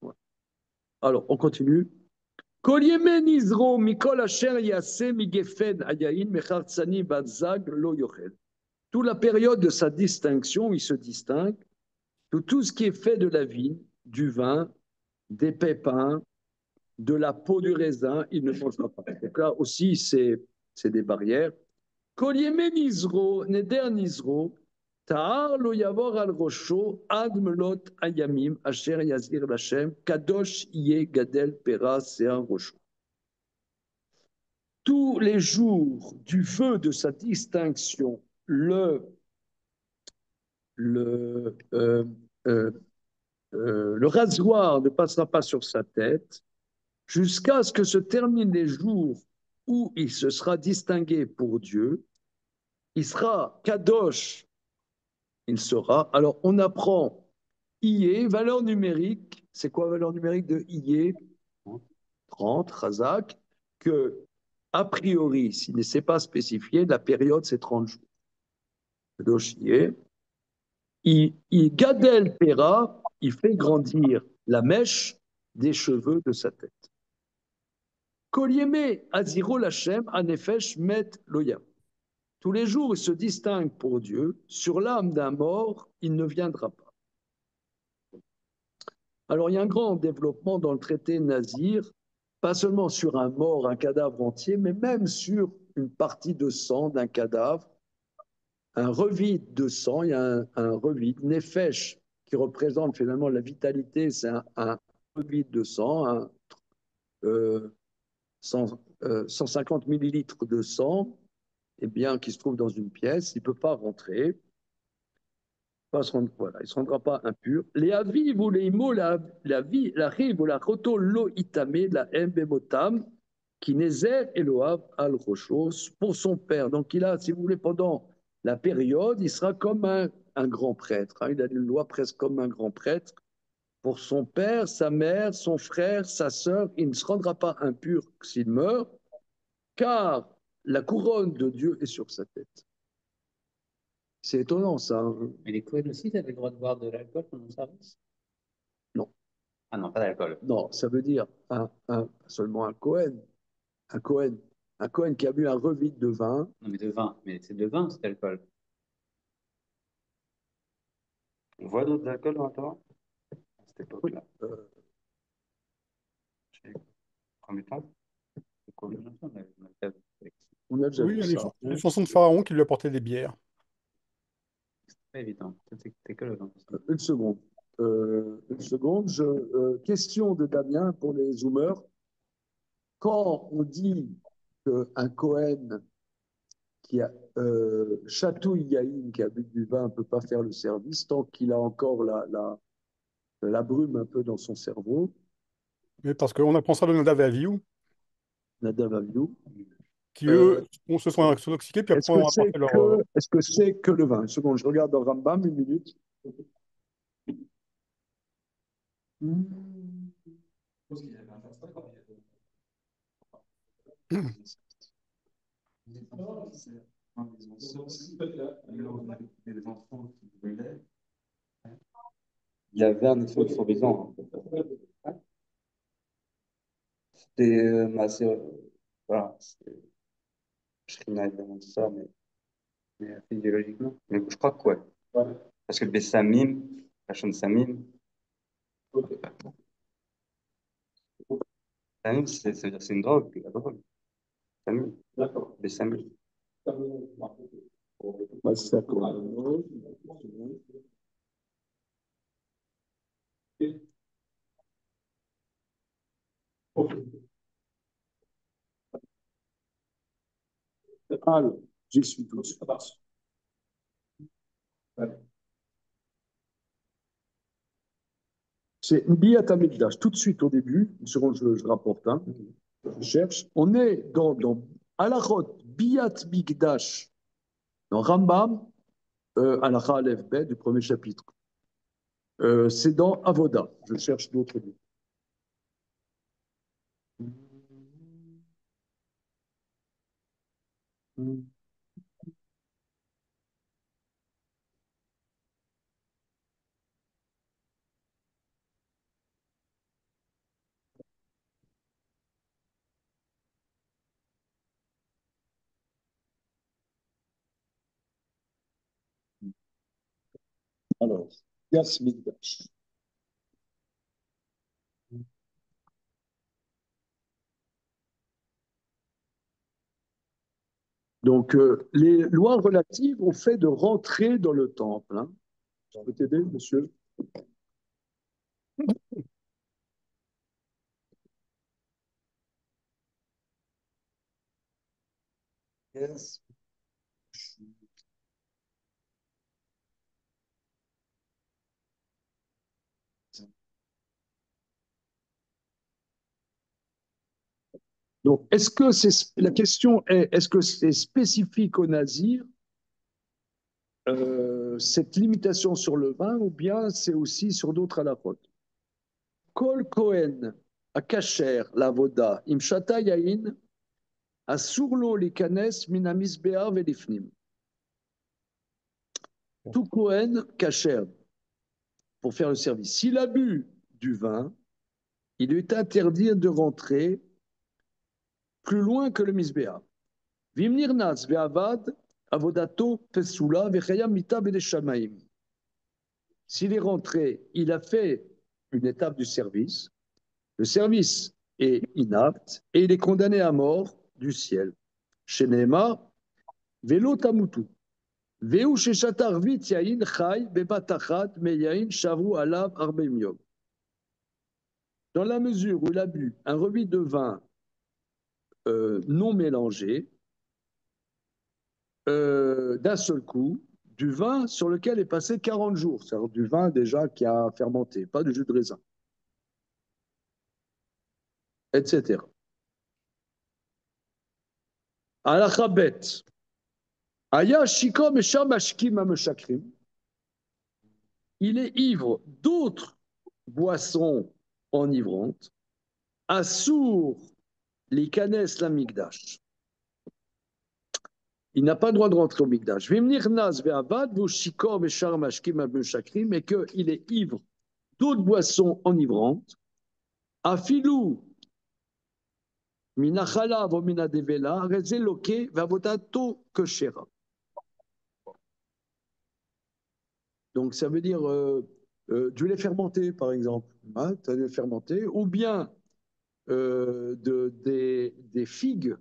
Voilà. Alors, on continue. Kol yemei nizro mikol asher yaseh migefen hayayin mechartzani batzag lo yochel. Toute la période de sa distinction, il se distingue de tout ce qui est fait de la vigne, du vin, des pépins, de la peau du raisin, il ne mangera pas. Donc là aussi, c'est des barrières. Kol yemei nizro, neder nizro, ta'ar lo yavor al rosho ad melot ayamim asher yazir l'Hashem kadosh yeh gadel pera se'ar rosho. Tous les jours du feu de sa distinction, le, euh, euh, le rasoir ne passera pas sur sa tête jusqu'à ce que se terminent les jours où il se sera distingué pour Dieu. Il sera kadosh, il sera. Alors on apprend IE, valeur numérique. C'est quoi valeur numérique de IE? 30, Razak, que a priori, s'il ne s'est pas spécifié, la période c'est 30 jours. Kadosh IE. Il gadel pera, il fait grandir la mèche des cheveux de sa tête. Kolieme aziro lachem anefesh met loya. Tous les jours, il se distingue pour Dieu. Sur l'âme d'un mort, il ne viendra pas. Alors, il y a un grand développement dans le traité Nazir, pas seulement sur un mort, un cadavre entier, mais même sur une partie de sang d'un cadavre, un revide de sang, il y a un revide, nefesh, qui représente finalement la vitalité, c'est un revide de sang, euh, 150 millilitres de sang, eh bien, qui se trouve dans une pièce, il ne peut pas rentrer. pas se rendre, voilà, il ne se rendra pas impur. Les aviv ou les imo, la vie, la rive ou la roto lo itame, la embemotam, qui nézer Eloav al rochos pour son père. Donc il a, si vous voulez, pendant la période, il sera comme un grand prêtre. Hein, il a une loi presque comme un grand prêtre. Pour son père, sa mère, son frère, sa sœur, il ne se rendra pas impur s'il meurt, car la couronne de Dieu est sur sa tête. C'est étonnant, ça. Hein. Mais les Cohen aussi, ils avaient le droit de boire de l'alcool pendant le service? Non. Ah non, pas d'alcool. Non, ça veut dire seulement un Cohen. Un Cohen. Un Cohen qui a bu un revide de vin. Non, mais de vin. Mais c'est de vin, c'est d'alcool. On voit d'autres alcools dans la Torah à cette Oui. époque-là. Premier temps. On a déjà Oui, vu il y a ça. les chansons de Pharaon qui lui apportaient des bières. C'est pas évident. C'est que le vin. Une seconde. Une seconde. Question de Damien pour les zoomers. Quand on dit qu'un Cohen qui a chatouille Yahin, qui a bu du vin, ne peut pas faire le service tant qu'il a encore la brume un peu dans son cerveau, Mais parce qu'on apprend ça de Nadav et Avihu, Nadav Avihu, qui eux se sont intoxiqués, puis est-ce après que ont c'est apporté leur. que le vin? Une seconde, je regarde dans Rambam, une minute. Il y avait un effet euphorisant. C'était voilà, Shrina évidemment tout ça, mais physiologiquement. Mais je crois que ouais. Parce que le Bessamim, la chaîne Samim, Samim, c'est une drogue, la drogue. Samim. Bessamim. Ouais, c'est ça, quoi. Alors, j'y suis tout de suite. C'est Biyat Hamikdash, tout de suite au début, une seconde, je rapporte, hein, je cherche. On est dans Alachot, Biyat Mikdash, dans Rambam, Alacha Aleph Bet, du premier chapitre. C'est dans Avoda, je cherche d'autres livres. Alors, Biyat Mikdash. Donc, les lois relatives au fait de rentrer dans le temple. Hein. Je peux t'aider, monsieur? Yes. Donc, la question est, est-ce que c'est spécifique aux Nazir, cette limitation sur le vin, ou bien c'est aussi sur d'autres halachot? Kol Kohen, Akacher, Lavoda, Imshata Yain, Asurlo Likanes, Minamis Be'ar Velifnim. Tout Kohen, Kacher, pour faire le service. S'il a bu du vin, il lui est interdit de rentrer plus loin que le Misbéa. Vimnir Naz Ve'avad, Avodato Pesula, Vechayam Mita Shamaim. S'il est rentré, il a fait une étape du service. Le service est inapte et il est condamné à mort du ciel. Chez Nehema, Velo Tamutu. Veu Sheshatar Vit Yain Chai Bebatachat Meyain Shavu Alav Arbem Yom. Dans la mesure où il a bu un revide de vin non mélangé, d'un seul coup, du vin sur lequel est passé 40 jours, c'est-à-dire du vin déjà qui a fermenté, pas du jus de raisin, etc. Halakha bet. Aya shikom esham ashkim ameshakrim. Il est ivre d'autres boissons enivrantes. Assour l'ikanes la migdash. Il n'a pas le droit de rentrer au migdash. Vimnir naz ve'avad vu shikom esham ashkim ameshakrim, et qu'il est ivre d'autres boissons enivrantes. Afilou minachala vomina devela rezeloke vavotato koshera. Donc, ça veut dire du lait fermenté, par exemple. Hein, du lait fermenté, ou bien des figues.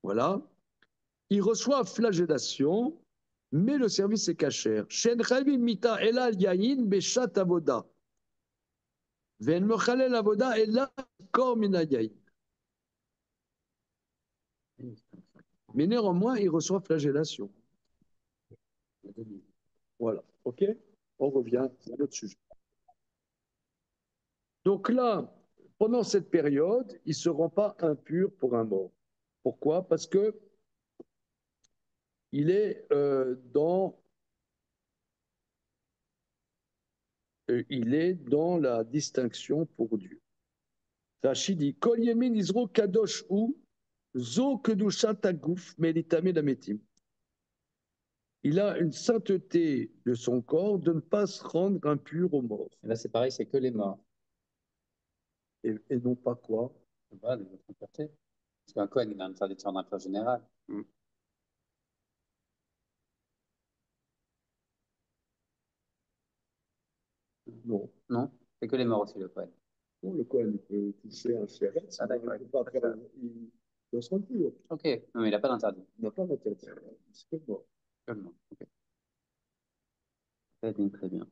Voilà. Ils reçoivent flagellation, mais le service est cachère. Shen chavim mita elal yayin beshat avoda. Ven mechalel avoda elal kor mina yayin. Mais néanmoins, ils reçoivent flagellation. Voilà. OK? On revient à notre sujet. Donc là, pendant cette période, il ne se rend pas impur pour un mort. Pourquoi? Parce que il est dans la distinction pour Dieu. Rachid dit Kol yemin isro kadosh ou zo kedushat aguf melitame dametim. Il a une sainteté de son corps de ne pas se rendre impur aux morts. Et là, c'est pareil, c'est que les morts. Et non pas quoi? Voilà, les autres impuretés. Parce qu'un Kohen, il a une interdiction d'impure générale. Non. Non, c'est que les morts aussi, le Kohen. Non, le Kohen il peut toucher un chéret, Ah, d'accord. il doit se rendre pur. Ok, non, mais il n'a pas d'interdit. Il n'a pas d'interdit. C'est que mort. Seulement. Ok. Très bien, très bien.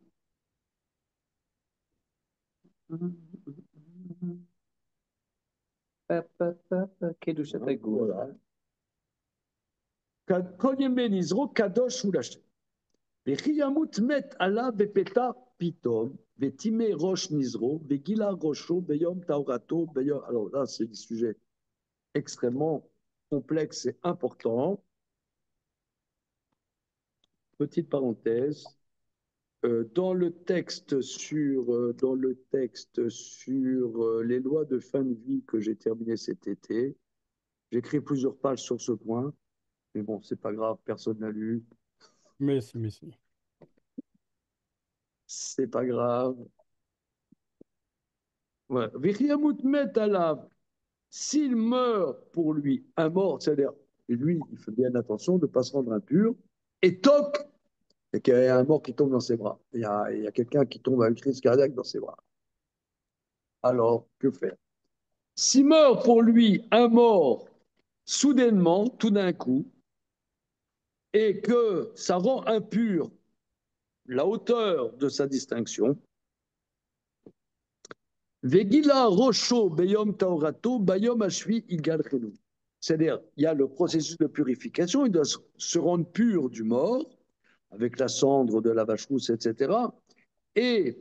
Kedushat aguf. Voilà. Kol yemen isro kadosh ou l'achète. וכי מת עליו בפתע פתאום, וטימא ראש נזרו, וגילה ראשו ביום טהרתו, ביום... Alors là, c'est des sujets extrêmement complexes et importants. Petite parenthèse, dans le texte sur les lois de fin de vie que j'ai terminé cet été, j'écris plusieurs pages sur ce point, mais bon, c'est pas grave, personne n'a lu. Mais si. C'est pas grave. Ouais. Viriamut met alav. S'il meurt pour lui, un mort, c'est-à-dire, lui, il fait bien attention de ne pas se rendre impur, et toc, et qu'il y a un mort qui tombe dans ses bras. Il y a quelqu'un qui tombe à une crise cardiaque dans ses bras. Alors, que faire? S'il meurt pour lui, un mort, soudainement, tout d'un coup, et que ça rend impur la hauteur de sa distinction, Vegila Rocho Beyom Taorato Bayom Ashvi Igal Chenu. C'est-à-dire, il y a le processus de purification, il doit se rendre pur du mort, avec la cendre de la vache rousse, etc. Et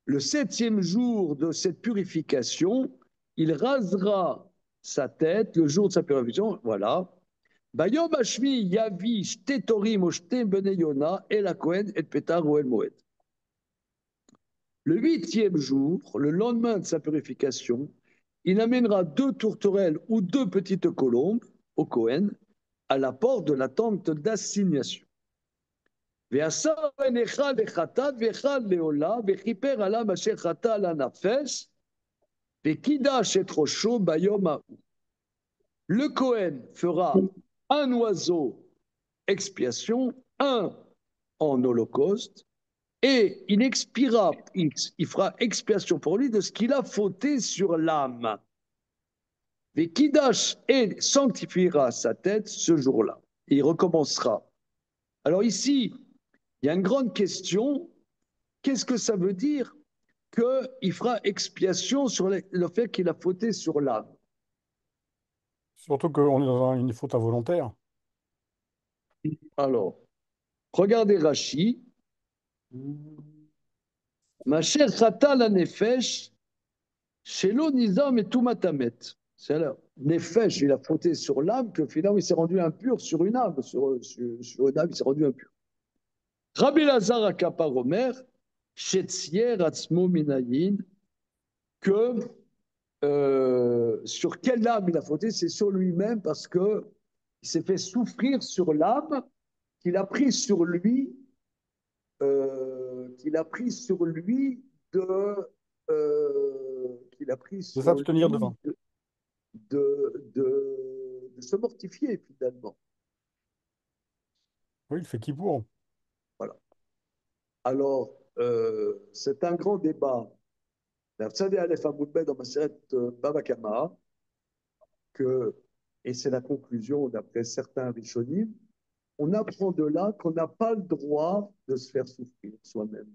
le 7e jour de cette purification, il rasera sa tête, le jour de sa purification, voilà. Bayom Ashvi Yavi Shtetorim Oshtem Beneyona El Akohen Et Petar Oel Moed. Le 8e jour, le lendemain de sa purification, il amènera 2 tourterelles ou 2 petites colombes au Kohen à la porte de la tente d'assignation. Le Kohen fera un oiseau expiation, un en holocauste, et il fera expiation pour lui de ce qu'il a fauté sur l'âme. Et Kidash et sanctifiera sa tête ce jour-là. Et il recommencera. Alors ici, il y a une grande question. Qu'est-ce que ça veut dire qu'il fera expiation sur le fait qu'il a fauté sur l'âme? Surtout qu'on est dans une faute involontaire. Alors, Regardez Rashi. Ma chère Chata la Nefesh, Shelo Nizam et Tumatamet. C'est là. Nefesh, il a fauté sur l'âme, que finalement il s'est rendu impur sur une âme. Sur une âme, il s'est rendu impur. Rabbi Lazar Akapar Omer, Shetsier Atzmo Minayin, que sur quelle âme il a fauté, c'est sur lui-même parce que il s'est fait souffrir sur l'âme qu'il a pris sur lui, qu'il a pris De sur s'abstenir de lui vin. de se mortifier finalement. Oui, il fait qui pour. Voilà. Alors, c'est un grand débat. La Tzadé Aleph Amoudbeh dans Maseret Baba Kama, que, et c'est la conclusion d'après certains Rishonim, on apprend de là qu'on n'a pas le droit de se faire souffrir soi-même.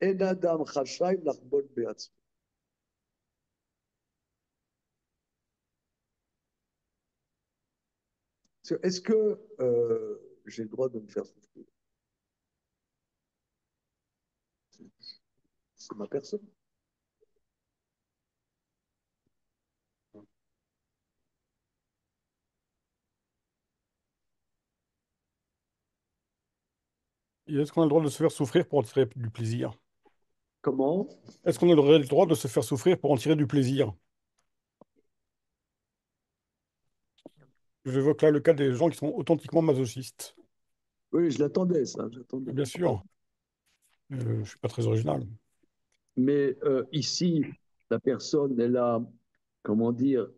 En Adam Chashaï Lachbon Beatzmo. Est-ce que j'ai le droit de me faire souffrir? C'est ma personne. Et est-ce qu'on a le droit de se faire souffrir pour en tirer du plaisir? Comment? Est-ce qu'on aurait le droit de se faire souffrir pour en tirer du plaisir? J'évoque là le cas des gens qui sont authentiquement masochistes. Oui, je l'attendais, ça, j'attendais. Bien sûr, je ne suis pas très original. Mais ici, la personne, elle a, comment dire,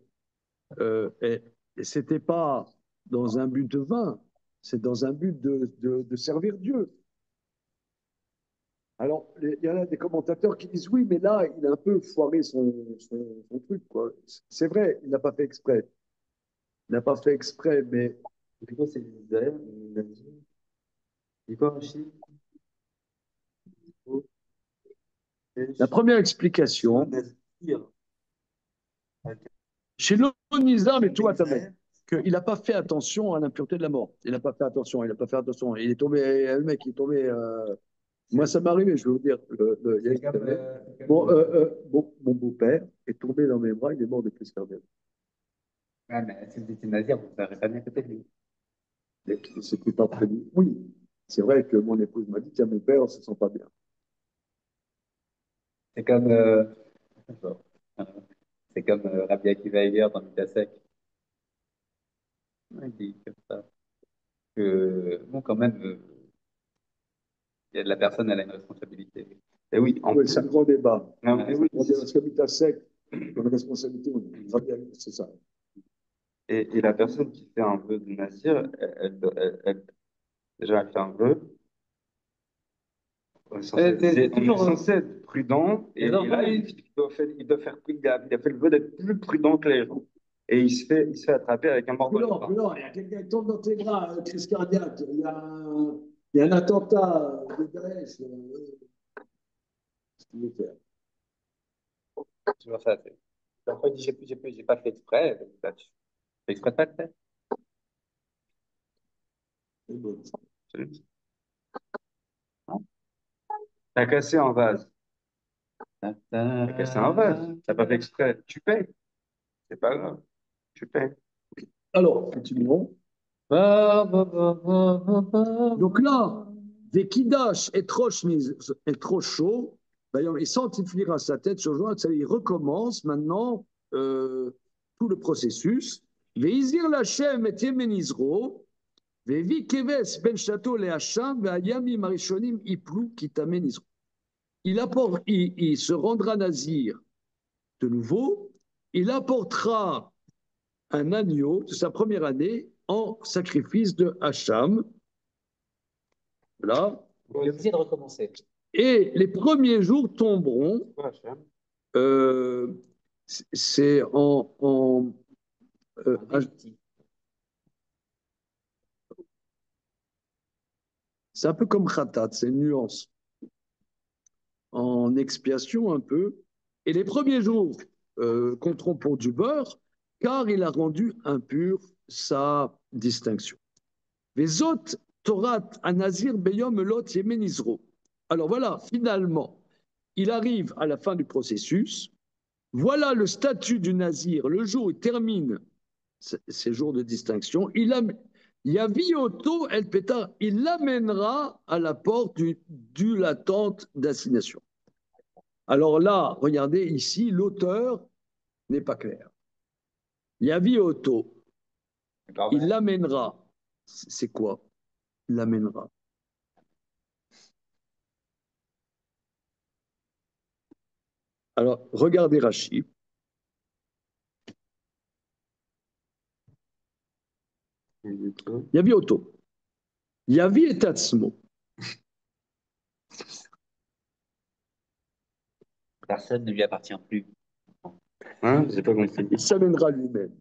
c'était pas dans un but de vin, c'est dans un but de servir Dieu. Alors, il y en a des commentateurs qui disent oui, mais là, il a un peu foiré son truc, quoi. C'est vrai, il n'a pas fait exprès. Il n'a pas fait exprès, mais C'est quoi, c'est Israël? Il a dit. C'est quoi, Rachid? la première explication, chez l'Onizam et tout qu'il n'a pas fait attention à l'impureté de la mort. Il n'a pas fait attention, il n'a pas fait attention. Il est tombé, le mec, il est tombé. Moi, ça m'est arrivé, je vais vous dire. Mon beau-père est tombé dans mes bras, il est mort de crise cardiaque. Ah, mais si vous étiez nazir, vous n'aurez pas bien côté de lui. C'était pas prévu. Oui, c'est vrai que mon épouse m'a dit tiens, mon père, on se sent pas bien. C'est comme, bon, c'est comme Rabbi Akiva Eiger dans Midasek. Il dit comme ça. Que, bon, quand même, la personne, elle a une responsabilité. Et oui, en Oui, plus, c'est un grand débat. non, mais oui, Parce qu'habite à sec, on a responsabilité, c'est ça. et la personne qui fait un vœu de Nazir, déjà, elle fait un vœu. On est censé être prudent, et là, il a fait le vœu d'être plus prudent que les gens. Et il se fait attraper avec un mort dans les bras. Non, il y a quelqu'un qui tombe dans tes bras, crise cardiaque, il y a un attentat de Daesh. Qu'est-ce qu'il veut faire? C'est toujours ça. Parfois, il dit, j'ai pas fait exprès. Bah, tu fais exprès de pas le faire. C'est bon. T'as cassé un vase. T'as cassé un vase. T'as pas fait exprès. Tu payes. C'est pas grave. Tu payes. Alors, continuons. Donc là, des Kiddash et trop chaud, il sanctifiera sa tête sur joie, il recommence maintenant tout le processus. Veizir Lachem et Yemenizro, Vevi Keves Ben Chateau le Hacham, Veayami Marishonim Iplou Kitamenizro. Il se rendra nazir de nouveau, il apportera un agneau de sa première année en sacrifice de Hacham. Voilà. Il est obligé de recommencer. Et les premiers jours tomberont. C'est c'est un peu comme Khatat, c'est une nuance. En expiation un peu. Et les premiers jours compteront pour du beurre, car il a rendu impure sa distinction. Les autres, Torah Anazir Beyom Lot Yemen Isro. Alors voilà, finalement, il arrive à la fin du processus. Voilà le statut du Nazir, le jour où il termine ces jours de distinction. Yavioto El Peta, il l'amènera à la porte de la tente d'assignation. Alors là, regardez ici, l'auteur n'est pas clair. Yavioto, il l'amènera. C'est quoi? Il l'amènera. Alors, regardez Rashi. Yavioto. Yavi et Tatsmo. Personne ne lui appartient plus. Hein? J'ai pas compris. Il s'amènera lui-même.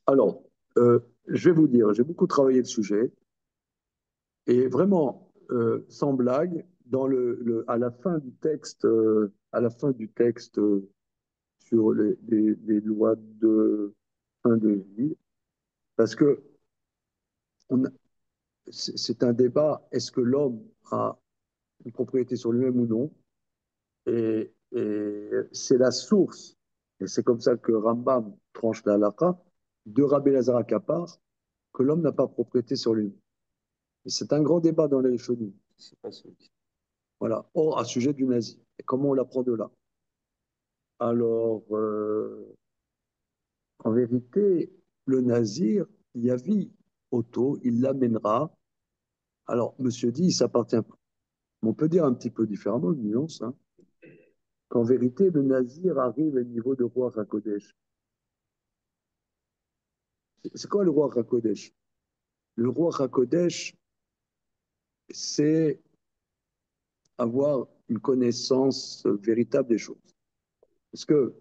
Alors, je vais vous dire, j'ai beaucoup travaillé le sujet et vraiment, sans blague, à la fin du texte, sur les lois de fin de vie, parce que c'est un débat, est-ce que l'homme a une propriété sur lui-même ou non? Et c'est la source, et c'est comme ça que Rambam tranche la halakha, de Rabbi Lazar Akapar, que l'homme n'a pas propriété sur lui-même. Et c'est un grand débat dans les Rishonim. C'est pas celui. Voilà. Or, à sujet du nazi. Et comment on l'apprend de là? Alors, en vérité, le nazir, Yavi Otto, il l'amènera. Alors, monsieur dit, il s'appartient pas. Mais on peut dire un petit peu différemment, une nuance, hein, qu'en vérité, le nazir arrive au niveau de roi Hakodesh. C'est quoi le roi Hakodesh? Le roi Hakodesh, c'est avoir une connaissance véritable des choses. Parce que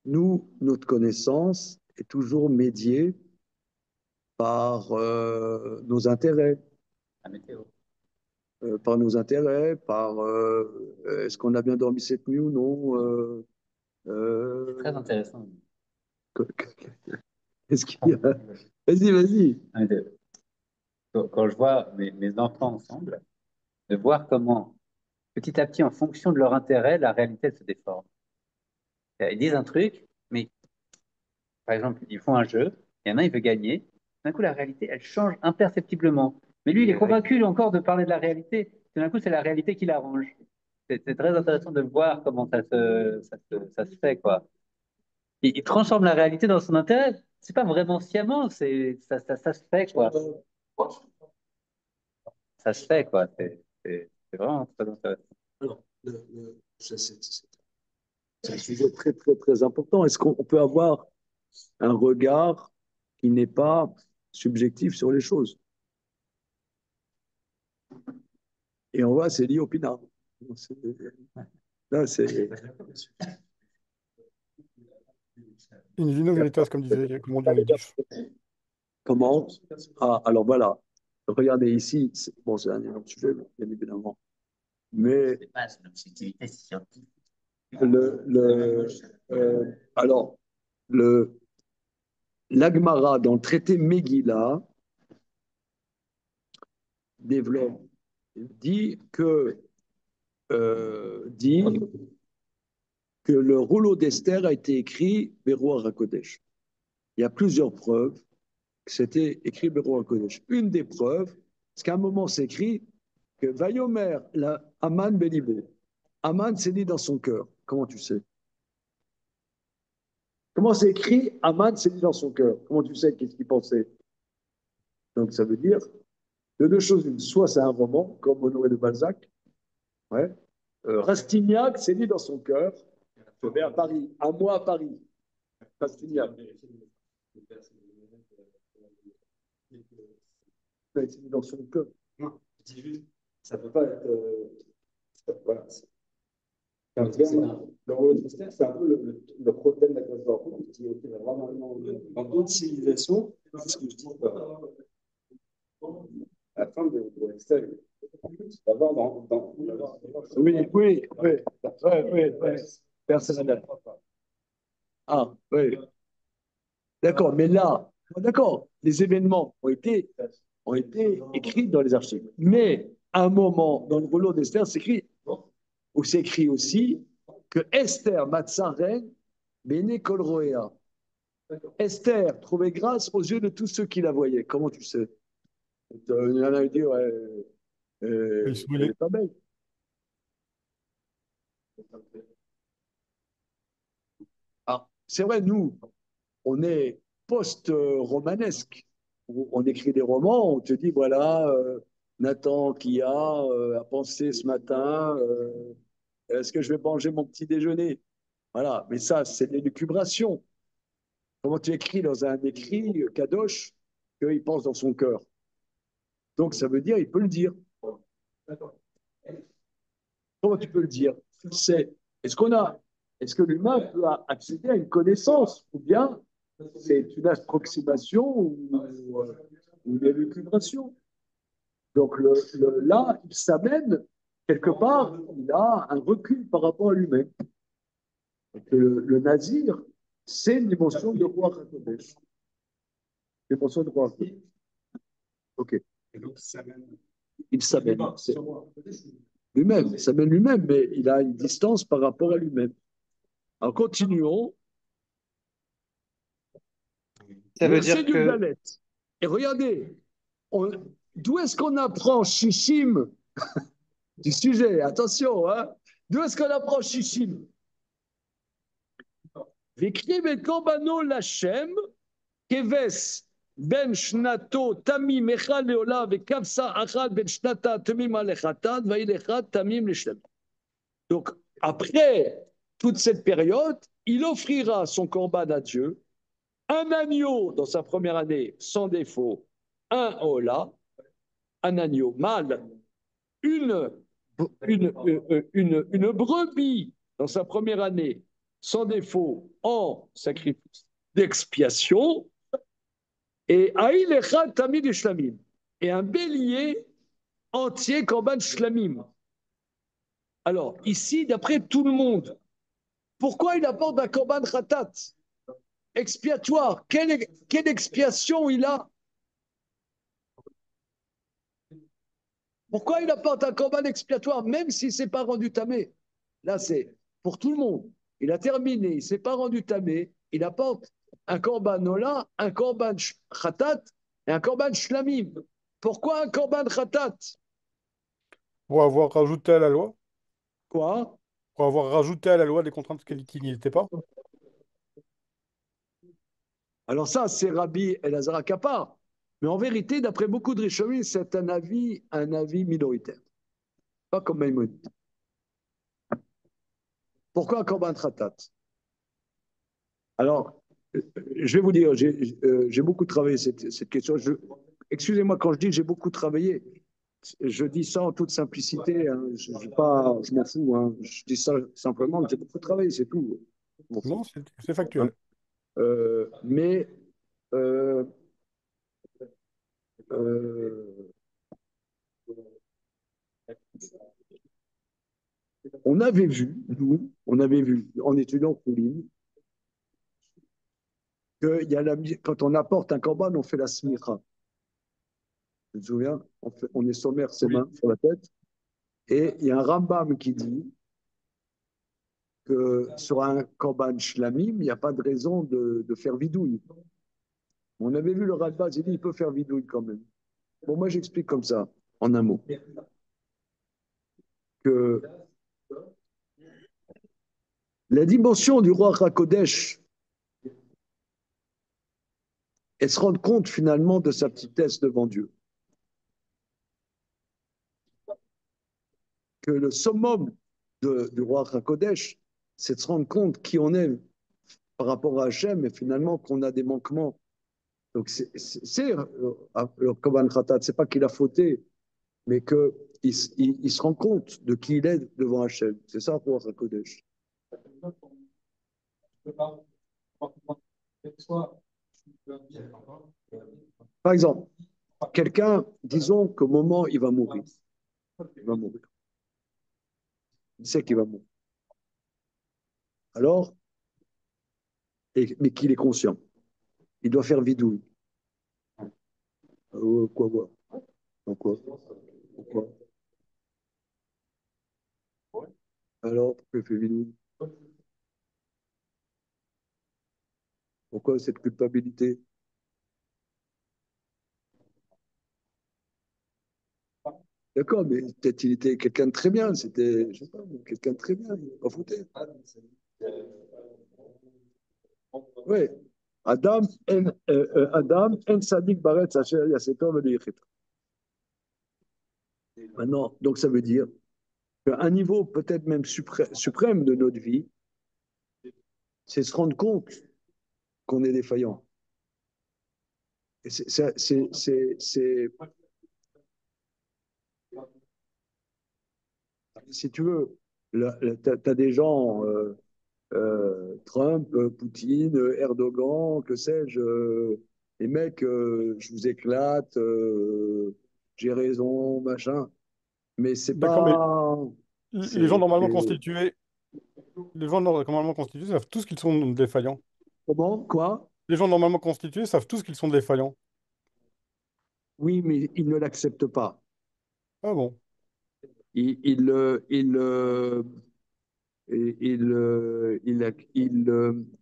nous, notre connaissance est toujours médiée par nos intérêts, La météo. par est-ce qu'on a bien dormi cette nuit ou non. C'est très intéressant. Qu'est-ce qu'il y a? Vas-y, vas-y. Quand je vois mes enfants ensemble, de voir comment, petit à petit, en fonction de leur intérêt, la réalité elle se déforme. Ils disent un truc, mais par exemple, ils font un jeu, il y en a un, il veut gagner, d'un coup, la réalité, elle change imperceptiblement. Mais lui, il est convaincu encore de parler de la réalité. D'un coup, c'est la réalité qui l'arrange. C'est très intéressant de voir comment ça se fait, quoi. Il transforme la réalité dans son intérêt. C'est pas vraiment sciemment, ça se fait, quoi. Ça se fait, quoi. C'est vraiment très intéressant. Alors, c'est un sujet très, très, très important. Est-ce qu'on peut avoir un regard qui n'est pas subjectif sur les choses? Et on voit, c'est lié au pinard. Là, c'est. In vino veritas, comme on dit en yiddish. Comment? Ah, alors voilà. Regardez ici. Bon, c'est un énorme sujet, bien évidemment. Mais C'est pas une objectivité scientifique. alors, l'Agmara, dans le traité Megillah, développe, dit que le rouleau d'Esther a été écrit Beroua HaKodesh. Il y a plusieurs preuves que c'était écrit Beroua HaKodesh. Une des preuves, c'est qu'à un moment c'est écrit que Vayomer, la Aman Belibo. Aman s'est dit dans son cœur. Comment tu sais? Comment c'est écrit Aman s'est dit dans son cœur? Comment tu sais qu'est-ce qu'il pensait? Donc ça veut dire de deux choses une. Soit c'est un roman, comme Honoré de Balzac. Ouais. Rastignac s'est dit dans son cœur, je vais à Paris, un mois à Paris. Rastignac. Il s'est dit dans son cœur. Non, je dis juste, ça ne peut pas être. Voilà. Le rôle de c'est un peu le problème de la classe d'or. Dans d'autres civilisations, c'est ce que je dis. À la fin de l'Estelle, d'avoir oui, oui, oui, oui. Personnel. Ah, oui. D'accord, mais là, d'accord, les événements ont été ont été écrits dans les archives. Mais à un moment, dans le rouleau d'Esther, c'est écrit aussi que Esther Matzaren Bene Kol Roea. Esther trouvait grâce aux yeux de tous ceux qui la voyaient. Comment tu sais? Il y en a qui disent, ouais, Il elle souvenait. n'est pas belle. Ah, c'est vrai, nous, on est post-romanesque. On écrit des romans, on te dit, voilà, Nathan qui a pensé ce matin, est-ce que je vais manger mon petit déjeuner? Voilà, mais ça, c'est de l'élucubration. Comment tu écris dans un écrit, Kadosh, qu'il pense dans son cœur? Donc ça veut dire, il peut le dire. Comment tu peux le dire? C'est, est-ce qu'on a, est-ce que l'humain peut accéder à une connaissance ou bien c'est une approximation ou une élucubration? Donc là, il s'amène quelque part, il a un recul par rapport à lui-même. Le nazir, c'est une dimension de roi Hakodesh. Dimension de roi Hakodesh. Ok. Il s'amène. Lui-même, il s'amène lui-même, mais il a une distance par rapport à lui-même. Alors continuons. Ça veut Verset dire du que Dalet. Et regardez, d'où est-ce qu'on apprend Shishim du sujet? Attention, hein? D'où est-ce qu'on apprend Shishim? Vekriv et Korbano Lachem, Keves ben Shnato Tamim Echad Leola Vekavsa Achad ben Shnata Tamim Alechatad Vailechad Tamim Leshem. Donc, après toute cette période, il offrira son corban à Dieu, un agneau dans sa première année sans défaut, un hola, un agneau mâle, une, une brebis dans sa première année sans défaut en sacrifice d'expiation, et Aïl Echad Tamid Shlamim, et un bélier entier korban shlamim. Alors, ici, d'après tout le monde, pourquoi il apporte un korban khatat expiatoire? Quelle expiation il a? Pourquoi il apporte un korban expiatoire, même s'il ne s'est pas rendu tamé? Là, c'est pour tout le monde. Il a terminé, il ne s'est pas rendu tamé, il apporte un korban ola, un korban khatat et un korban shlamim. Pourquoi un korban khatat? Pour avoir rajouté à la loi, Quoi? pour avoir rajouté à la loi des contraintes qui n'y étaient pas. Alors ça, c'est Rabbi Elazar Kappa. Mais en vérité, d'après beaucoup de Rishonim, c'est un avis minoritaire. Pas comme Maïmonide. Pourquoi un korban khatat? Alors, je vais vous dire, j'ai beaucoup travaillé cette question. Excusez-moi, quand je dis j'ai beaucoup travaillé, je dis ça en toute simplicité. Hein. Je m'en fous. Hein. Je dis ça simplement, j'ai beaucoup travaillé, c'est tout. Je m'en fous. Non, c'est Hein. factuel. Mais euh, euh, on avait vu, nous, on avait vu en étudiant Kouline, que quand on apporte un korban, on fait la smicha. Tu te souviens? On est sommaire ses Oui. mains sur la tête. Et il y a un Rambam qui dit que sur un korban shlamim, il n'y a pas de raison de faire vidouille. On avait vu le Radbaz, il dit il peut faire vidouille quand même. Bon, moi j'explique comme ça, en un mot, que la dimension du roi Hakodesh, elle se rend compte finalement de sa petitesse devant Dieu. Que le summum du roi Hakodesh, c'est de se rendre compte qui on est par rapport à Hachem et finalement qu'on a des manquements. Donc le Korban Khatat, c'est pas qu'il a fauté, mais qu'il se rend compte de qui il est devant Hachem. C'est ça, roi Hakodesh. Par exemple, quelqu'un, disons qu'au moment il va mourir, il va mourir. Il sait qu'il va mourir. Alors, mais qu'il est conscient. Il doit faire vidouille. Quoi voir? Pourquoi? Pourquoi? Alors, pourquoi il fait Vinoun? Pourquoi cette culpabilité? D'accord, mais peut-être il était quelqu'un de très bien, c'était, je sais pas, quelqu'un de très bien, il n'est pas fouté. Oui. Adam, en sadik baretz asher yasetor velo yechet. Maintenant, donc ça veut dire qu'à un niveau peut-être même suprême de notre vie, c'est se rendre compte qu'on est défaillant. Et si tu veux, tu as des gens, Trump, Poutine, Erdogan, que sais-je, les mecs, je vous éclate, j'ai raison, machin. Mais c'est D'accord, mais pas. les gens C'est. normalement constitués, les gens normalement constitués savent tous qu'ils sont défaillants. Comment? Quoi? Les gens normalement constitués savent tous qu'ils sont défaillants. Oui, mais ils ne l'acceptent pas. Ah bon?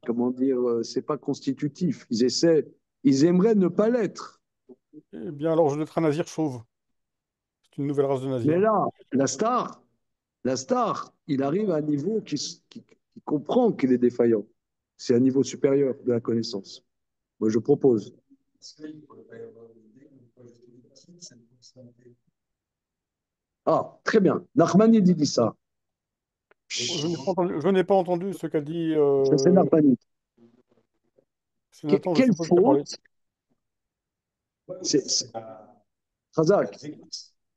Comment dire, c'est pas constitutif. Ils aimeraient ne pas l'être. Eh bien, alors je vais être un nazir chauve. C'est une nouvelle race de Mais nazir. là, la star, il arrive à un niveau qui comprend qu'il est défaillant. C'est un niveau supérieur de la connaissance. Moi, je propose. Ah, très bien. Nachmanides dit ça. Je n'ai pas entendu ce qu'a dit. C'est Nachmanides. C'est Nathan, je Quelle suppose, qui a parlé. faute, c'est- Razak,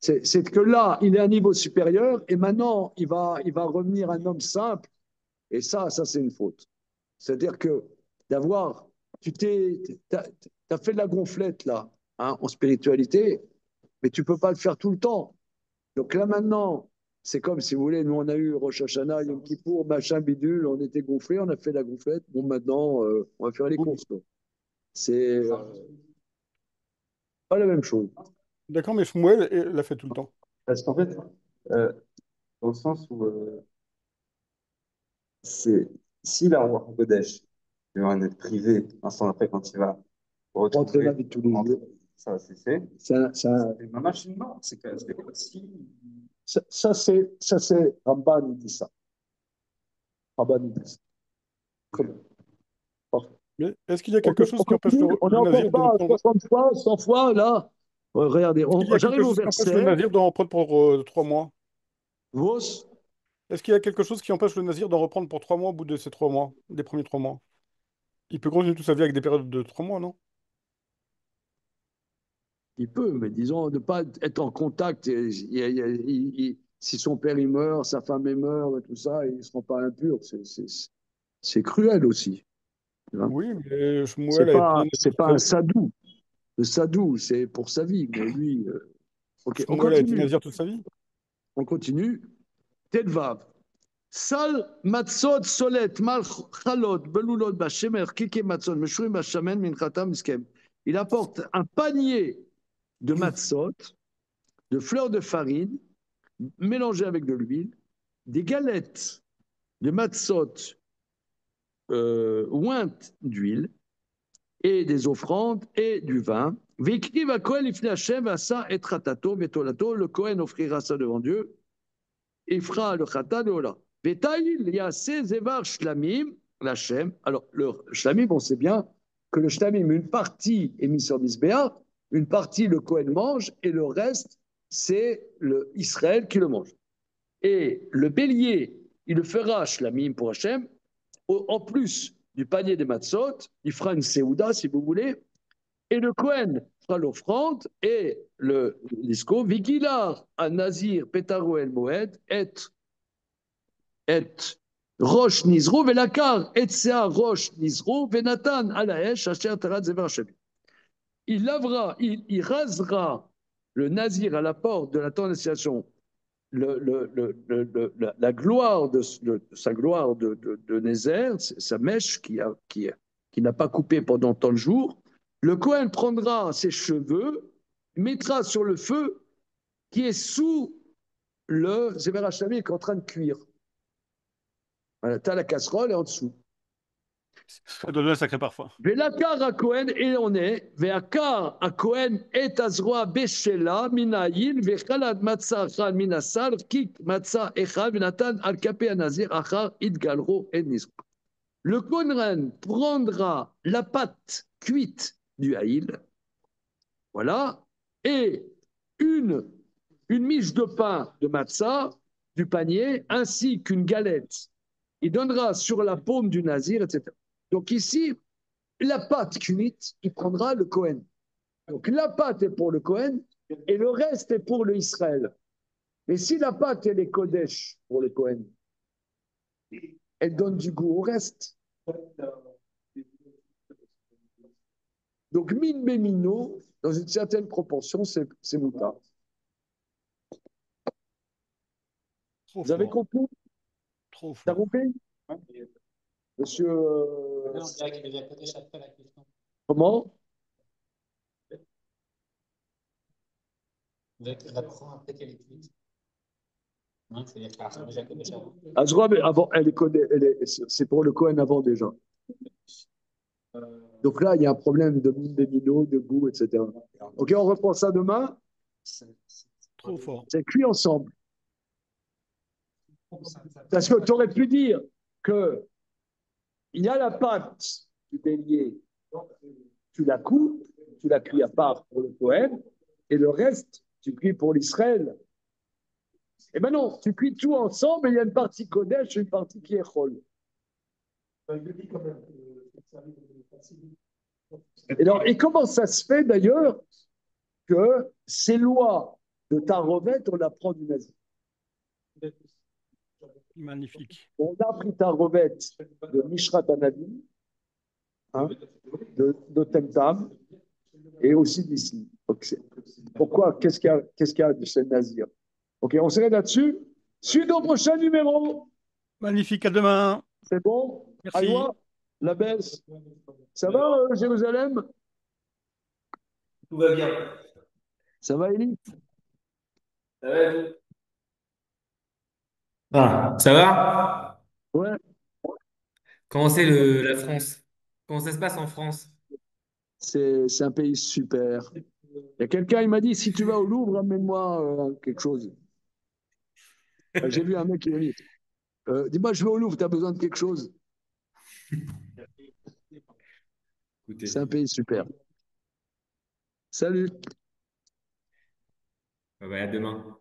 c'est que là, il est à un niveau supérieur et maintenant, il va revenir un homme simple. Et ça c'est une faute. C'est-à-dire que d'avoir, t'as fait de la gonflette là, hein, en spiritualité, mais tu peux pas le faire tout le temps. Donc là maintenant, c'est comme si vous voulez, nous on a eu Rosh Hashanah, Yom Kippour, machin bidule, on était gonflés, on a fait la gonflette. Bon maintenant, on va faire les Oui. courses, quoi. C'est pas la même chose. D'accord, mais Shmuel l'a fait tout le temps. Parce qu'en fait, euh, dans le sens où c'est si la roi Kodesh est un être privé, instant après, quand il va Rentrer la retrouver, vie de tous les jours. ça va cesser. Ça, Et ma machine, non, c'est comme si. ça, c'est Ramban, il dit ça. Ramban, il dit ça. Très bien. Parfait. Mais est-ce qu'il y a On, quelque chose qui empêche continue, on est le encore nazir de pas à reprendre? 60 fois, 100 fois, là. Regardez, Est-ce qu'il y a quelque j'arrive au chose qui empêche le verset. nazir d'en reprendre pour 3 mois? Vos, Est-ce qu'il y a quelque chose qui empêche le nazir d'en reprendre pour 3 mois au bout de ces 3 mois, des premiers 3 mois? Il peut continuer toute sa vie avec des périodes de 3 mois, non? il peut, mais disons, ne pas être en contact. Si son père il meurt, sa femme elle meurt, et tout ça, ils ne seront pas impurs. C'est cruel aussi. Hein. Oui, mais C'est Shmuel a été pas, nazir c'est toute pas sa un vie. sadou. Le sadou, c'est pour sa vie, mais lui. Ok, on Shmuel a été continue. nazir toute sa vie. On continue. Telvav. Sal matzot solet mal chalot belulot bashemer kike matzot meshurim bashamen minchatam miskem. Il apporte un panier de matzot, de fleurs de farine mélangées avec de l'huile, des galettes de matzot ointes d'huile et des offrandes et du vin. Vektiv a Kohen ifne Hashem vasa et ratato vetolato. Le Kohen offrira ça devant Dieu et fera le chata de Ola. Vetail yase zevar shlamim l'Hashem. Alors le shlamim, on sait bien que le shlamim, une partie est mise sur Misbéa, une partie le Kohen mange et le reste c'est le Israël qui le mange. Et le bélier, il le fera shlamim pour Hachem, en plus du panier des matzot, il fera une seouda si vous voulez, et le Kohen fera l'offrande et le disco, Vigilar à Nazir, Petaro el Moed, et Roche Nizro, Velakar, Etsea Roche Nizro, Venatan Alaesh, Asher Tarat Zever Hashem. Il lavera, il rasera le Nazir à la porte de la tentation la gloire sa gloire de Nézer, sa mèche qui n'a pas coupé pendant tant de jours. Le Kohen prendra ses cheveux mettra sur le feu qui est sous le Zéber Hachamim qui est en train de cuire. Voilà, tu as la casserole et en dessous. Ça donne un sacré parfum. Velakar à Cohen, et on est, Veakar à Cohen et Azroa Beshela, Minaïl, Vechalad Matza Achal Minasal, Kik Matza Echal, Venatan Al Kapé Anazir, Achar Idgalro et Nizro. Le Kohen prendra la pâte cuite du haïl, voilà, et une, une miche de pain de matzah du panier, ainsi qu'une galette. Il donnera sur la paume du nazir, etc. Donc ici, la pâte cuite, il prendra le Kohen. Donc la pâte est pour le Kohen et le reste est pour le Israël. Mais si la pâte elle est Kodesh pour le Kohen, elle donne du goût au reste. Donc min bémino, dans une certaine proportion, c'est moutarde. Trop Vous avez fort. compris? Trop T'as fort. compris? Monsieur. On dirait qu'il devient Kodesh après la question. Comment? On dirait qu'il apprend après qu'elle est cuite. Non, c'est-à-dire qu'il apprend déjà Kodesh avant. Azra, mais avant, c'est pour le Cohen avant déjà. Donc là, il y a un problème de min bémino, de goût, etc. Ok, on reprend ça demain. Trop fort. C'est cuit ensemble. Parce que tu aurais pu dire que il y a la pâte du bélier, tu la coupes, tu la cuis à part pour le Cohen, et le reste, tu cuis pour l'Israël. Eh ben non, tu cuis tout ensemble et il y a une partie Kodesh et une partie qui est Chol. Et comment ça se fait d'ailleurs que ces lois de Tarovet, on apprend du nazi? Magnifique. On a appris Tarovet de Mishrat Anabim, hein, de Temtam, et aussi d'ici. Pourquoi? Qu'est-ce qu'il y a de ces nazir? Ok, on serait là-dessus. Suite au prochain numéro. Magnifique, à demain. C'est bon? Merci. Aïwa, la baisse. Ça va, Jérusalem? Tout va bien. Ça va, Élie? Ah, ça va? Ouais. Comment c'est la France? Comment ça se passe en France? C'est un pays super. Il y a quelqu'un, il m'a dit, si tu vas au Louvre, amène-moi quelque chose. J'ai vu un mec qui m'a dit, dis-moi, je vais au Louvre, tu as besoin de quelque chose? Écoutez, C'est un pays super. Salut. à demain.